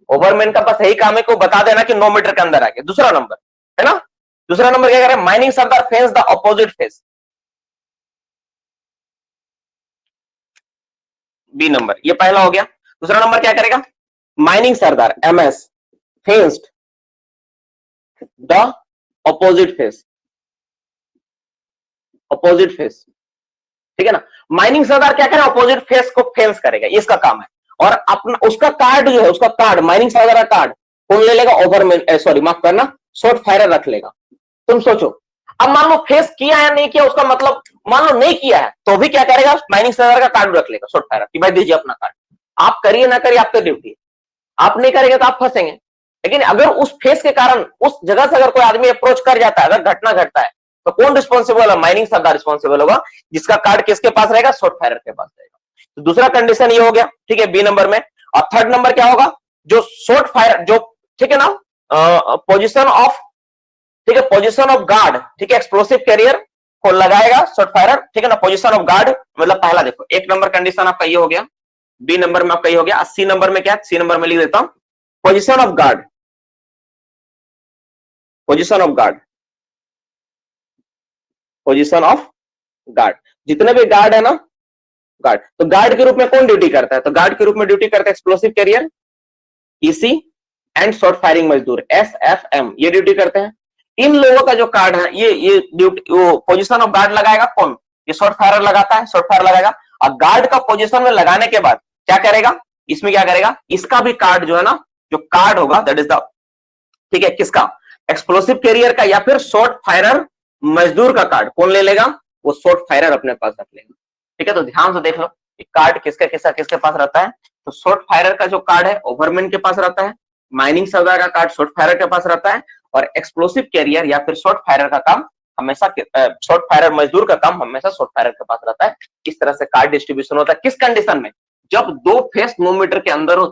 ओवरमैन का बस यही काम है को बता देना कि 9 मीटर के अंदर आ गया। दूसरा नंबर है ना, दूसरा नंबर क्या करें? Mining sardar fence the opposite face. B number, ये पहला हो गया। दूसरा नंबर क्या करेगा? Mining sardar MS fenced the opposite face. Opposite face, ठीक है ना। माइनिंग सरदार क्या करेगा? अपोजिट फेस को फेंस करेगा, ये इसका काम है। और अपना उसका कार्ड जो है, उसका कार्ड माइनिंग सरदार का कार्ड कौन ले लेगा? ओवरमैन, सॉरी माफ करना, शॉर्ट फायरर रख लेगा। तुम सोचो, अब मान लो फेस किया या नहीं किया, उसका मतलब मान लो नहीं किया है तो भी क्या करेगा? माइनिंग सरदार का कार्ड रख लेगा शॉर्ट फायरर कि भाई दीजिए अपना कार्ड। आप करिए ना करिए, आपकी ड्यूटी है। आप नहीं करेंगे तो आप फंसेंगे। लेकिन अगर उस फेस के कारण उस जगह से अगर कोई आदमी अप्रोच कर जाता है, अगर घटना घटता है, तो कौन रिस्पॉन्सिबल है? माइनिंग सरदार रिस्पॉन्सिबल होगा, जिसका कार्ड किसके पास रहेगा? शॉर्ट फायरर के पास रहेगा। तो दूसरा कंडीशन ये हो गया, ठीक है, बी नंबर में। और थर्ड नंबर क्या होगा? जो शॉर्ट फायर, जो ठीक है ना, पोजिशन ऑफ, ठीक है, पोजिशन ऑफ गार्ड, ठीक है, एक्सप्लोसिव कैरियर को लगाएगा शॉर्ट फायरर, ठीक है ना। पोजिशन ऑफ गार्ड मतलब पहला देखो, एक नंबर कंडीशन आपका ये हो गया, बी नंबर में आपका ये हो गया। सी नंबर में क्या? सी नंबर में लिख देता हूं, position of guard. Position of guard, position of guard, जितने भी गार्ड है ना, गार्ड, तो गार्ड के रूप में कौन ड्यूटी करता है? तो गार्ड के रूप में ड्यूटी करता है explosive carrier, EC and short firing मजदूर, एसएफएम, ये ड्यूटी करते हैं। इन लोगों का जो कार्ड है, ये ड्यूटी, वो पोजीशन ऑफ गार्ड लगाएगा कौन? ये शॉर्ट फायर लगाता है, शॉर्ट फायर लगाएगा। और गार्ड का पोजीशन में लगाने के बाद क्या करेगा? इसमें क्या करेगा? इसका भी कार्ड जो है ना, जो कार्ड होगा दैट इज द, ठीक है, किसका? एक्सप्लोसिव कैरियर का या फिर शॉर्ट फायरर मजदूर का कार्ड कौन ले लेगा? वो शॉर्ट फायरर अपने पास रख लेगा, ठीक है। तो ध्यान से देख लो कार्ड किसका किसका किसके पास रहता है। तो शॉर्ट फायरर का जो कार्ड है ओवरमैन के पास रहता है, माइनिंग सरदार का कार्ड शॉर्ट फायरर के पास रहता है, और एक्सप्लोसिव कैरियर या फिर शॉर्ट फायरर का काम हमेशा, शॉर्ट फायरर मजदूर का काम हमेशा शॉर्ट फायरर के पास रहता है। इस तरह से कार्ड डिस्ट्रीब्यूशन होता है। किस कंडीशन में? जब दो फेस 9 मीटर के अंदर हो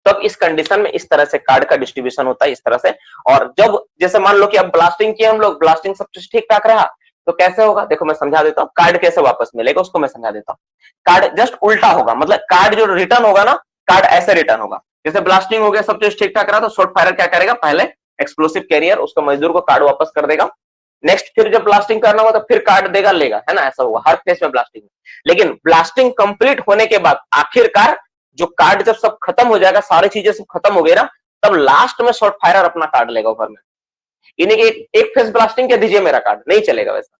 तब इस कंडीशन में इस तरह से कार्ड का डिस्ट्रीब्यूशन होता है, इस तरह से। और जब जैसे मान लो कि अब ब्लास्टिंग किया हम लोग, ब्लास्टिंग सब कुछ ठीक ठाक रहा, तो कैसे होगा? देखो मैं समझा देता हूँ, कार्ड कैसे वापस मिलेगा उसको मैं समझा देता हूँ। कार्ड जस्ट उल्टा होगा, मतलब कार्ड जो रिटर्न होगा ना, कार्ड ऐसे रिटर्न होगा, जैसे ब्लास्टिंग हो गया, सब चीज ठीक ठाक रहा, तो शॉर्ट फायरर क्या करेगा? पहले एक्सप्लोसिव कैरियर उसको मजदूर को कार्ड वापस कर देगा। नेक्स्ट फिर जब ब्लास्टिंग करना होगा तो फिर कार्ड देगा, लेगा, है ना, ऐसा होगा हर फेस में ब्लास्टिंग में। लेकिन ब्लास्टिंग कंप्लीट होने के बाद आखिरकार जो कार्ड जब सब खत्म हो जाएगा, सारी चीजें सब खत्म हो गई ना, तब लास्ट में शॉर्ट फायरर अपना कार्ड लेगा ऊपर में। इन्हें एक फेस ब्लास्टिंग के दीजिए मेरा कार्ड, नहीं चलेगा वैसा।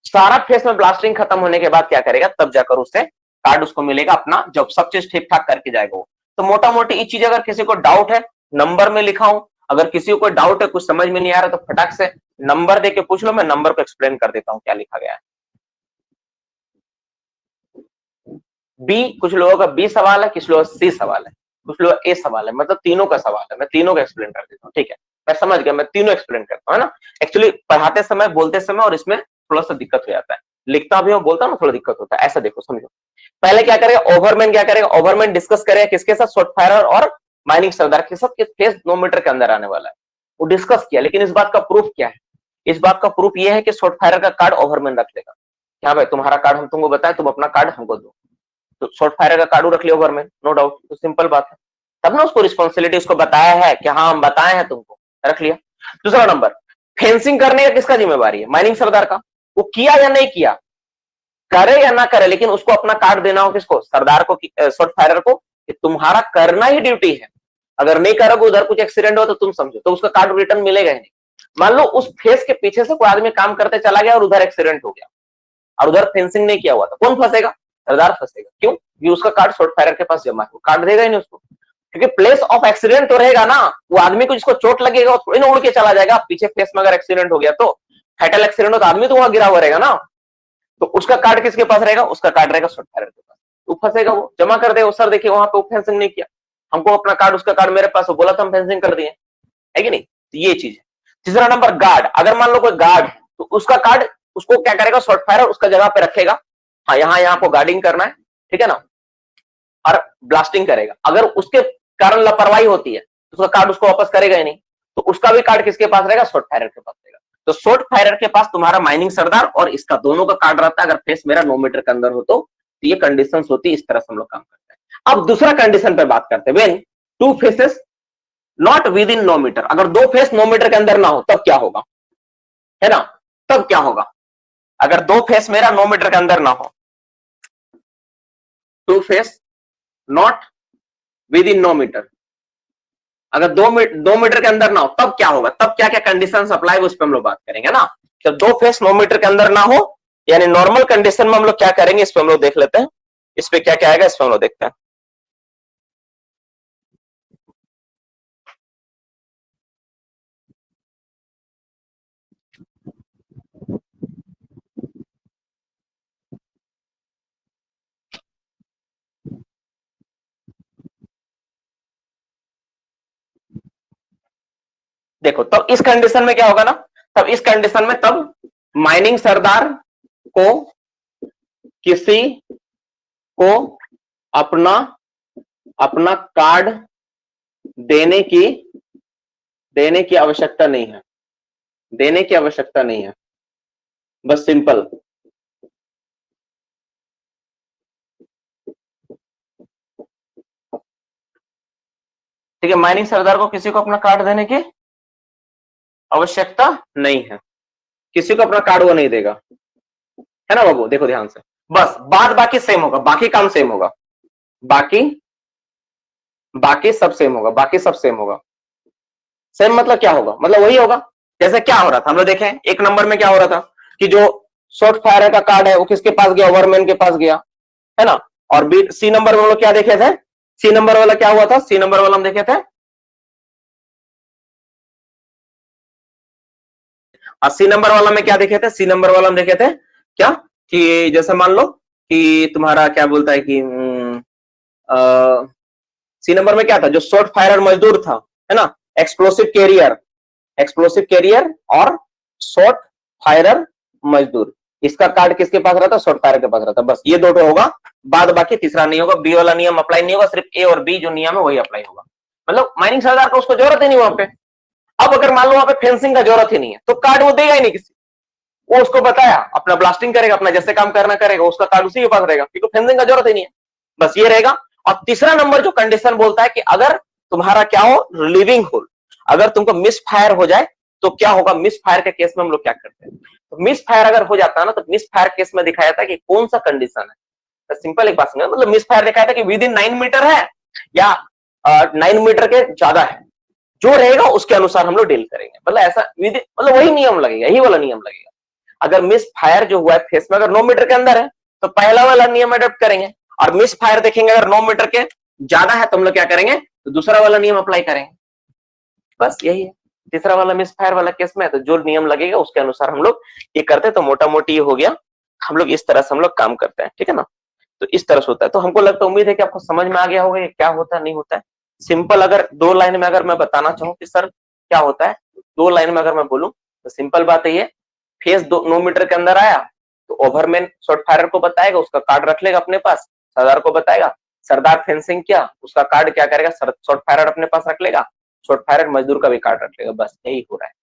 सारा फेस में ब्लास्टिंग खत्म होने के बाद क्या करेगा? तब जाकर उससे कार्ड उसको मिलेगा अपना, जब सब चीज ठीक ठाक करके जाएगा वो। तो मोटा मोटी ये चीज अगर किसी को डाउट है, नंबर में लिखा हूं, अगर किसी को कोई डाउट है, कुछ समझ में नहीं आ रहा, तो फटाक से नंबर देके पूछ लो, मैं नंबर को एक्सप्लेन कर देता हूं क्या लिखा गया है। बी, कुछ लोगों का बी सवाल है, कुछ लोगों का सी सवाल है, कुछ लोगों का ए सवाल है, मतलब तीनों का सवाल है। मैं तीनों का एक्सप्लेन कर देता हूँ, ठीक है, मैं समझ गया, मैं तीनों एक्सप्लेन करता हूँ, है ना। एक्चुअली पढ़ाते समय, बोलते समय और इसमें थोड़ा सा दिक्कत हो जाता है, लिखता भी हूँ बोलता हूँ थोड़ा दिक्कत होता है। ऐसा देखो, समझो, पहले क्या करेगा ओवरमैन? क्या करेगा ओवरमैन? डिस्कस करेगा किसके साथ? शॉर्ट फायरर और माइनिंग सरदार के साथ, फेस 9 मीटर के अंदर आने वाला है, वो डिस्कस किया। लेकिन इस बात का प्रूफ क्या है? इस बात का प्रूफ ये है कि शॉर्ट फायरर का कार्ड ओवरमैन रख लेगा। क्या भाई तुम्हारा कार्ड हम तुमको बताए, तुम अपना कार्ड हमको दो, तो शॉर्ट फायरर का कार्ड रख लिया ओवरमैन, नो डाउट, तो सिंपल बात है। तब ना उसको रिस्पॉन्सिबिलिटी उसको बताया है कि हाँ हम बताए हैं तुमको, रख लिया। दूसरा नंबर, फेंसिंग करने का किसका जिम्मेवारी है? माइनिंग सरदार का। वो किया या नहीं किया, करे या ना करे, लेकिन उसको अपना कार्ड देना हो किसको? सरदार को, शॉर्ट फायरर को, कि तुम्हारा करना ही ड्यूटी है। अगर नहीं करोगे, उधर कुछ एक्सीडेंट हो तो तुम समझो, तो उसका कार्ड रिटर्न मिलेगा ही नहीं। मान लो उस फेस के पीछे से कोई आदमी काम करते चला गया और उधर एक्सीडेंट हो गया और उधर फेंसिंग नहीं किया हुआ था, कौन फंसेगा? सरदार फंसेगा। क्यों? क्योंकि उसका कार्ड शॉर्ट फायरर के पास जमा है, वो कार्ड देगा ही नहीं उसको, क्योंकि प्लेस ऑफ एक्सीडेंट तो रहेगा ना, वो आदमी को जिसको चोट लगेगा वो थोड़ी ना उड़ के चला जाएगा। पीछे फेस में अगर एक्सीडेंट हो गया तो फैटल एक्सीडेंट हो तो आदमी तो वहां गिरा हुआ रहेगा ना, तो उसका कार्ड किसके पास रहेगा? उसका कार्ड रहेगा शॉर्ट फायरर के पास। वो फंसेगा, वो जमा कर देगा, सर देखिए वहां पे वो फेंसिंग नहीं किया, हमको अपना कार्ड, उसका कार्ड मेरे पास, वो बोला था हम फेंसिंग कर दिए, है कि नहीं? तो ये चीज है। तीसरा नंबर गार्ड, अगर मान लो कोई गार्ड है तो उसका कार्ड उसको क्या करेगा? शॉर्ट फायरर उसका जगह पे रखेगा, हाँ यहाँ आपको गार्डिंग करना है, ठीक है ना, और ब्लास्टिंग करेगा। अगर उसके कारण लापरवाही होती है तो उसका कार्ड उसको वापस करेगा ही नहीं, तो उसका भी कार्ड किसके पास रहेगा? शॉर्ट फायरर के पास रहेगा। तो शॉर्ट फायरर के पास तुम्हारा माइनिंग सरदार और इसका दोनों का कार्ड रहता है। अगर फेस मेरा 9 मीटर के अंदर हो तो ये कंडीशंस होती है, इस तरह से हम लोग काम करते हैं। अब दूसरा कंडीशन पे बात करते हैं, when two faces not within 9 metre, अगर दो फेस 9 मीटर के अंदर ना हो तब क्या होगा, है ना? तब क्या होगा? अगर दो फेस मेरा 9 मीटर के अंदर ना हो, two face not within 9 metre, अगर 2 मीटर के अंदर ना हो तब क्या होगा? तब क्या क्या कंडीशंस अप्लाई उस पर हम लोग बात करेंगे ना। जब दो फेस 9 मीटर के अंदर ना हो, यानी नॉर्मल कंडीशन में हम लोग क्या करेंगे, इस पर हम लोग देख लेते हैं। इस पे क्या क्या आएगा, इस पर हम लोग देखते हैं। देखो तब इस कंडीशन में क्या होगा ना, तब इस कंडीशन में तब माइनिंग सरदार को किसी को अपना अपना कार्ड देने की आवश्यकता नहीं है, देने की आवश्यकता नहीं है, बस सिंपल। ठीक है, माइनिंग सरदार को किसी को अपना कार्ड देने की आवश्यकता नहीं है, किसी को अपना कार्ड वो नहीं देगा, है ना बाबू? देखो ध्यान से, बस बात बाकी सेम होगा, बाकी काम सेम होगा, बाकी बाकी सब सेम होगा, बाकी सब सेम होगा। सेम मतलब क्या होगा? मतलब वही होगा जैसे क्या हो रहा था हम लोग देखें, एक नंबर में क्या हो रहा था कि जो शॉर्ट फायर का कार्ड है वो किसके पास गया? ओवरमैन के पास गया, है ना। और बी सी नंबर में हम लोग क्या देखे थे? सी नंबर वाला क्या हुआ था? सी नंबर वाला हम देखे थे, और सी नंबर वाला में क्या देखे थे? सी नंबर वाला हम देखे थे क्या, कि जैसे मान लो कि तुम्हारा क्या बोलता है कि सी नंबर में क्या था? जो शॉर्ट फायरर मजदूर था, है ना, एक्सप्लोसिव कैरियर, एक्सप्लोसिव कैरियर और शॉर्ट फायरर मजदूर, इसका कार्ड किसके पास रहता? शॉर्ट फायरर के पास रहता। बस ये दो होगा, बाद बाकी तीसरा नहीं होगा, बी वाला नियम अप्लाई नहीं होगा, सिर्फ ए और बी जो नियम है वही अप्लाई होगा। मतलब माइनिंग सरदार का उसको जरूरत ही नहीं वहां पे। अब अगर मान लो वहां पे फेंसिंग का जरूरत ही नहीं है तो कार्ड वो देगा ही नहीं किसी, वो उसको बताया अपना ब्लास्टिंग करेगा, अपना जैसे काम करना करेगा, उसका कार्ड उसी के पास रहेगा, क्योंकि फेंसिंग का जरूरत ही नहीं है। बस ये रहेगा। और तीसरा नंबर जो कंडीशन बोलता है कि अगर तुम्हारा क्या हो, रिलीविंग होल, अगर तुमको मिस फायर हो जाए तो क्या होगा? मिस फायर के केस में हम लोग क्या करते हैं? तो मिस फायर अगर हो जाता है ना, तो मिस फायर केस में दिखाया था कि कौन सा कंडीशन है। तो सिंपल एक बात समझ, मतलब मिस फायर दिखाया था कि विद इन 9 मीटर है या 9 मीटर के ज्यादा है, जो रहेगा उसके अनुसार हम लोग डील करेंगे। मतलब ऐसा मतलब वही नियम लगेगा, यही वाला नियम लगेगा। अगर मिस फायर जो हुआ है फेस में अगर 9 मीटर के अंदर है तो पहला वाला नियम अडॉप्ट करेंगे, और मिस फायर देखेंगे अगर 9 मीटर के ज्यादा है तो हम लोग क्या करेंगे? तो दूसरा वाला नियम अप्लाई करेंगे। बस यही है। तीसरा वाला मिस फायर वाला केस में तो जो नियम लगेगा उसके अनुसार हम लोग ये करते हैं। तो मोटा मोटी ये हो गया, हम लोग इस तरह से हम लोग काम करते हैं, ठीक है ना। तो इस तरह से होता है। तो हमको लगता है, उम्मीद है कि आपको समझ में आ गया होगा ये क्या होता है, नहीं होता है। सिंपल अगर 2 लाइन में अगर मैं बताना चाहूँ कि सर क्या होता है, 2 लाइन में अगर मैं बोलूं तो सिंपल बात है, ये फेस 9 मीटर के अंदर आया तो ओवरमैन शॉर्ट फायरर को बताएगा, उसका कार्ड रख लेगा अपने पास, सरदार को बताएगा, सरदार फेंसिंग किया, उसका कार्ड क्या करेगा? शॉर्ट फायरर अपने पास रख लेगा, शॉर्ट फायरर मजदूर का भी कार्ड रख लेगा। बस यही हो रहा है,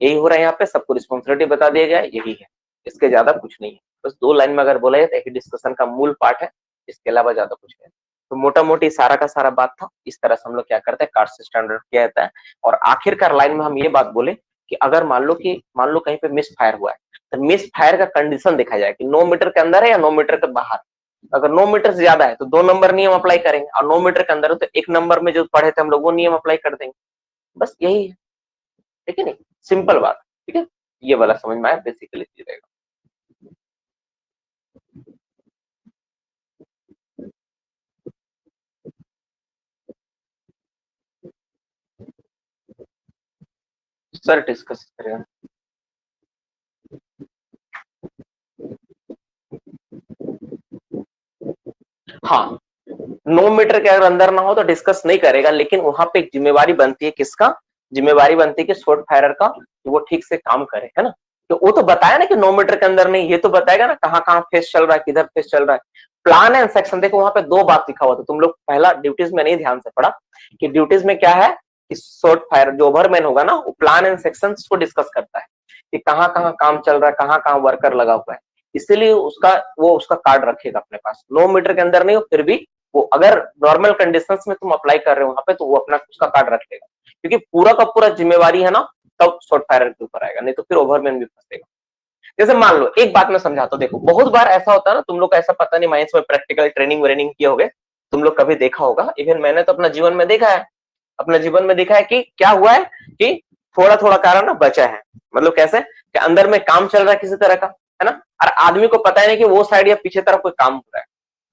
यही हो रहा है यहाँ पे। सबको रिस्पॉन्सिबिलिटी बता दिया गया है, यही है, इसके ज्यादा कुछ नहीं है। बस 2 लाइन में अगर बोला जाए तो यही डिस्कशन का मूल पार्ट है, इसके अलावा ज्यादा कुछ नहीं। तो मोटा मोटी सारा का सारा बात था। इस तरह से हम लोग क्या करते हैं, कार्ड से स्टैंडर्ड किया जाता है। और आखिरकार लाइन में हम ये बात बोले कि अगर मान लो कहीं पे मिस फायर हुआ है तो मिस फायर का कंडीशन देखा जाए कि 9 मीटर के अंदर है या 9 मीटर के बाहर। अगर 9 मीटर से ज्यादा है तो 2 नंबर नियम अप्लाई करेंगे, और 9 मीटर के अंदर है तो 1 नंबर में जो पढ़े थे हम लोग वो नियम अप्लाई कर देंगे। बस यही है, ठीक है नहीं, सिंपल बात, ठीक है। ये वाला समझ में आया, बेसिकली रहेगा। सर डिस्कस करेगा। हाँ, 9 मीटर के अगर अंदर ना हो तो डिस्कस नहीं करेगा, लेकिन वहां पे एक जिम्मेवारी बनती है, किसका जिम्मेवारी बनती है कि शॉर्ट फायरर का, कि वो ठीक से काम करे, है ना। तो वो तो बताया ना कि 9 मीटर के अंदर नहीं, ये तो बताएगा ना कहाँ कहाँ फेस चल रहा है, किधर फेस चल रहा है। प्लान एंड सेक्शन, देखो वहां पे दो बात लिखा हुआ था, तुम लोग पहला ड्यूटीज में नहीं ध्यान से पढ़ा कि ड्यूटीज में क्या है कि शॉर्ट फायर जो ओवरमैन होगा ना, वो प्लान एंड सेक्शन को डिस्कस करता है कि कहाँ कहाँ काम चल रहा है, कहाँ कहाँ वर्कर लगा हुआ है। इसीलिए वो उसका कार्ड रखेगा अपने पास। 9 मीटर के अंदर नहीं हो फिर भी वो, अगर नॉर्मल कंडीशंस में तुम अप्लाई कर रहे हो वहां पे, तो वो अपना उसका कार्ड रख लेगा, क्योंकि पूरा का पूरा जिम्मेवारी है ना तब शॉर्ट फायरर के ऊपर आएगा, नहीं तो फिर ओवरमैन भी फंसेगा। जैसे मान लो एक बात मैं समझाता हूँ, देखो बहुत बार ऐसा होता है ना, तुम लोग का ऐसा पता नहीं माइंस में प्रैक्टिकल ट्रेनिंग व्रेनिंग किए होगे, तुम लोग कभी देखा होगा, इवन मैंने तो अपना जीवन में देखा है, अपने जीवन में देखा है कि क्या हुआ है कि थोड़ा थोड़ा कारण ना बचा है। मतलब कैसे कि अंदर में काम चल रहा है किसी तरह का, है ना, और आदमी को पता ही नहीं कि वो साइड या पीछे तरफ कोई काम हो रहा है,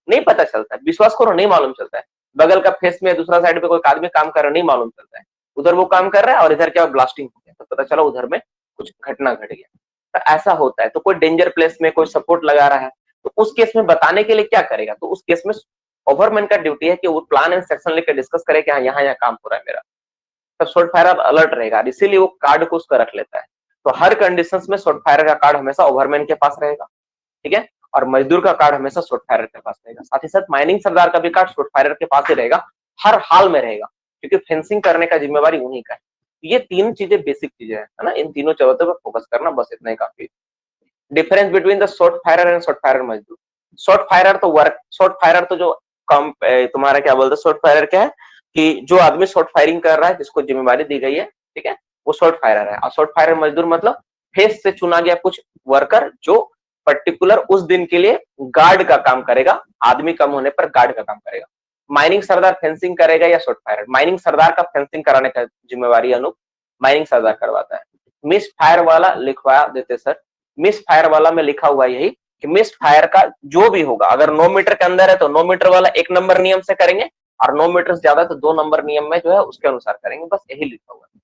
नहीं पता चलता है, विश्वास करो नहीं मालूम चलता है। बगल का फेस में दूसरा साइड पे कोई आदमी काम कर रहा है, नहीं मालूम चलता है, उधर वो काम कर रहा है और इधर क्या ब्लास्टिंग हो गया, तो पता चला उधर में कुछ घटना घट गया। तो ऐसा होता है, तो कोई डेंजर प्लेस में कोई सपोर्ट लगा रहा है, तो उस केस में बताने के लिए क्या करेगा, तो उस केस में ओवरमैन का ड्यूटी है कि वो प्लान एंड सेक्शन लेकर डिस्कस करे कि हाँ यहाँ काम हो रहा है मेरा, तब शॉर्ट फायर अलर्ट रहेगा, इसीलिए वो कार्ड को उसका रख लेता है। तो हर कंडीशंस में शॉर्ट फायर का कार्ड हमेशा ओवरमैन के पास रहेगा, ठीक है, और मजदूर का कार्ड हमेशा शॉर्ट फायरर के पास रहेगा। साथ ही साथ माइनिंग सरदार का भी कार्ड शॉर्ट फायरर के पास ही रहेगा, हर हाल में रहेगा, क्योंकि फेंसिंग करने का जिम्मेवारी उन्हीं का है। ये तीन चीजें बेसिक चीजें है ना, इन तीनों चीजों पर फोकस करना, बस इतना ही काफी। Difference between the short firer and short firer मजदूर। शॉर्ट फायरर तो जो कम तुम्हारा क्या बोलते, शॉर्ट फायरर क्या है कि जो आदमी शॉर्ट फायरिंग कर रहा है, जिसको जिम्मेवारी दी गई है, ठीक है, वो शॉर्ट फायरर है। और शॉर्ट फायरर मजदूर मतलब फेस से चुना गया कुछ वर्कर जो पर्टिकुलर उस दिन के लिए गार्ड का काम करेगा, आदमी कम होने पर गार्ड का काम करेगा। माइनिंग सरदार फेंसिंग करेगा या शॉर्ट फायरर, माइनिंग सरदार का फेंसिंग कराने का जिम्मेवारी अनूप माइनिंग सरदार करवाता है। मिस फायर वाला लिखवा देते सर, मिस फायर वाला में लिखा हुआ यही कि मिस फायर का जो भी होगा, अगर 9 मीटर के अंदर है तो 9 मीटर वाला 1 नंबर नियम से करेंगे, और 9 मीटर से ज्यादा तो 2 नंबर नियम में जो है उसके अनुसार करेंगे, बस यही लिखा हुआ है।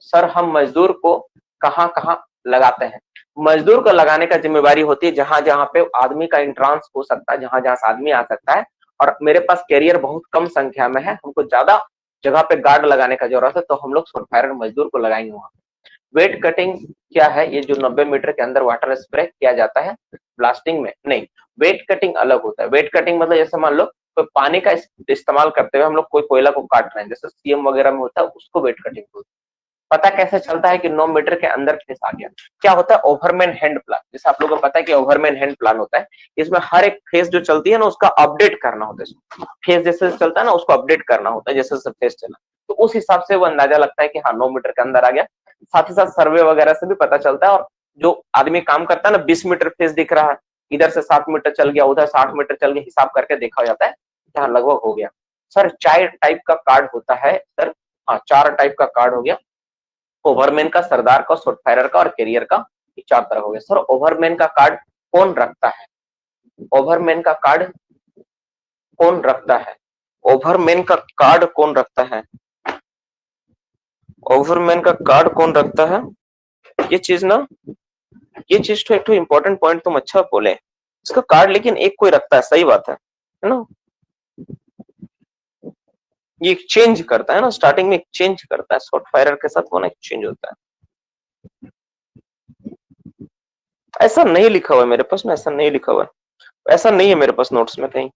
सर हम मजदूर को कहाँ कहाँ लगाते हैं, मजदूर को लगाने का जिम्मेवारी होती है जहां जहां पे आदमी का एंट्रांस हो सकता है, जहां जहां से आदमी आ सकता है, और मेरे पास कैरियर बहुत कम संख्या में है, हमको ज्यादा जगह पे गार्ड लगाने का जरूरत है, तो हम लोग शॉर्ट फायर मजदूर को लगाएंगे वहां। वेट कटिंग क्या है, ये जो 90 मीटर के अंदर वाटर स्प्रे किया जाता है ब्लास्टिंग में, नहीं, वेट कटिंग अलग होता है। वेट कटिंग मतलब जैसे मान लो तो पानी का इस्तेमाल करते हुए हम लोग कोई कोयला को काट रहे हैं, जैसे सीएम वगैरह में होता है, उसको वेट कटिंग होता है। पता कैसे चलता है कि 9 मीटर के अंदर फेस आ गया, क्या होता है ओवरमैन हैंड प्लान, जैसे आप लोगों को पता है कि ओवरमैन हैंड प्लान होता है, इसमें हर एक फेस जो चलती है ना उसका अपडेट करना होता है, फेस जैसे चलता है ना उसको अपडेट करना होता है, जैसे जैसे फेस चला, तो उस हिसाब से वो अंदाजा लगता है कि हाँ 9 मीटर के अंदर आ गया। साथ ही साथ सर्वे वगैरह से भी पता चलता है, और जो आदमी काम करता है ना 20 मीटर फेस दिख रहा है, इधर से 7 मीटर चल गया, उधर 60 मीटर चल गया, हिसाब करके देखा जाता है कि हाँ लगभग हो गया। सर 4 टाइप का कार्ड होता है सर, हाँ 4 टाइप का कार्ड हो गया, ओवरमैन का, सरदार का, शॉर्ट फायरर का और कैरियर का, 4 तरह हो गया। सर ओवरमैन का कार्ड कौन रखता है, ओवरमैन का कार्ड कौन रखता है, ओवरमैन का कार्ड कौन रखता है, ओवरमैन का कार्ड कौन रखता है, ये चीज ना, ये चीज तो एक तो इम्पोर्टेंट पॉइंट तुम अच्छा बोले, इसका कार्ड लेकिन एक कोई रखता है, सही बात है ना, ये चेंज करता है ना, स्टार्टिंग में चेंज करता है, शॉर्ट फायरर के साथ वो ना चेंज होता है। ऐसा नहीं लिखा हुआ है मेरे पास ना, ऐसा नहीं लिखा हुआ है, ऐसा नहीं है मेरे पास नोट्स में कहीं।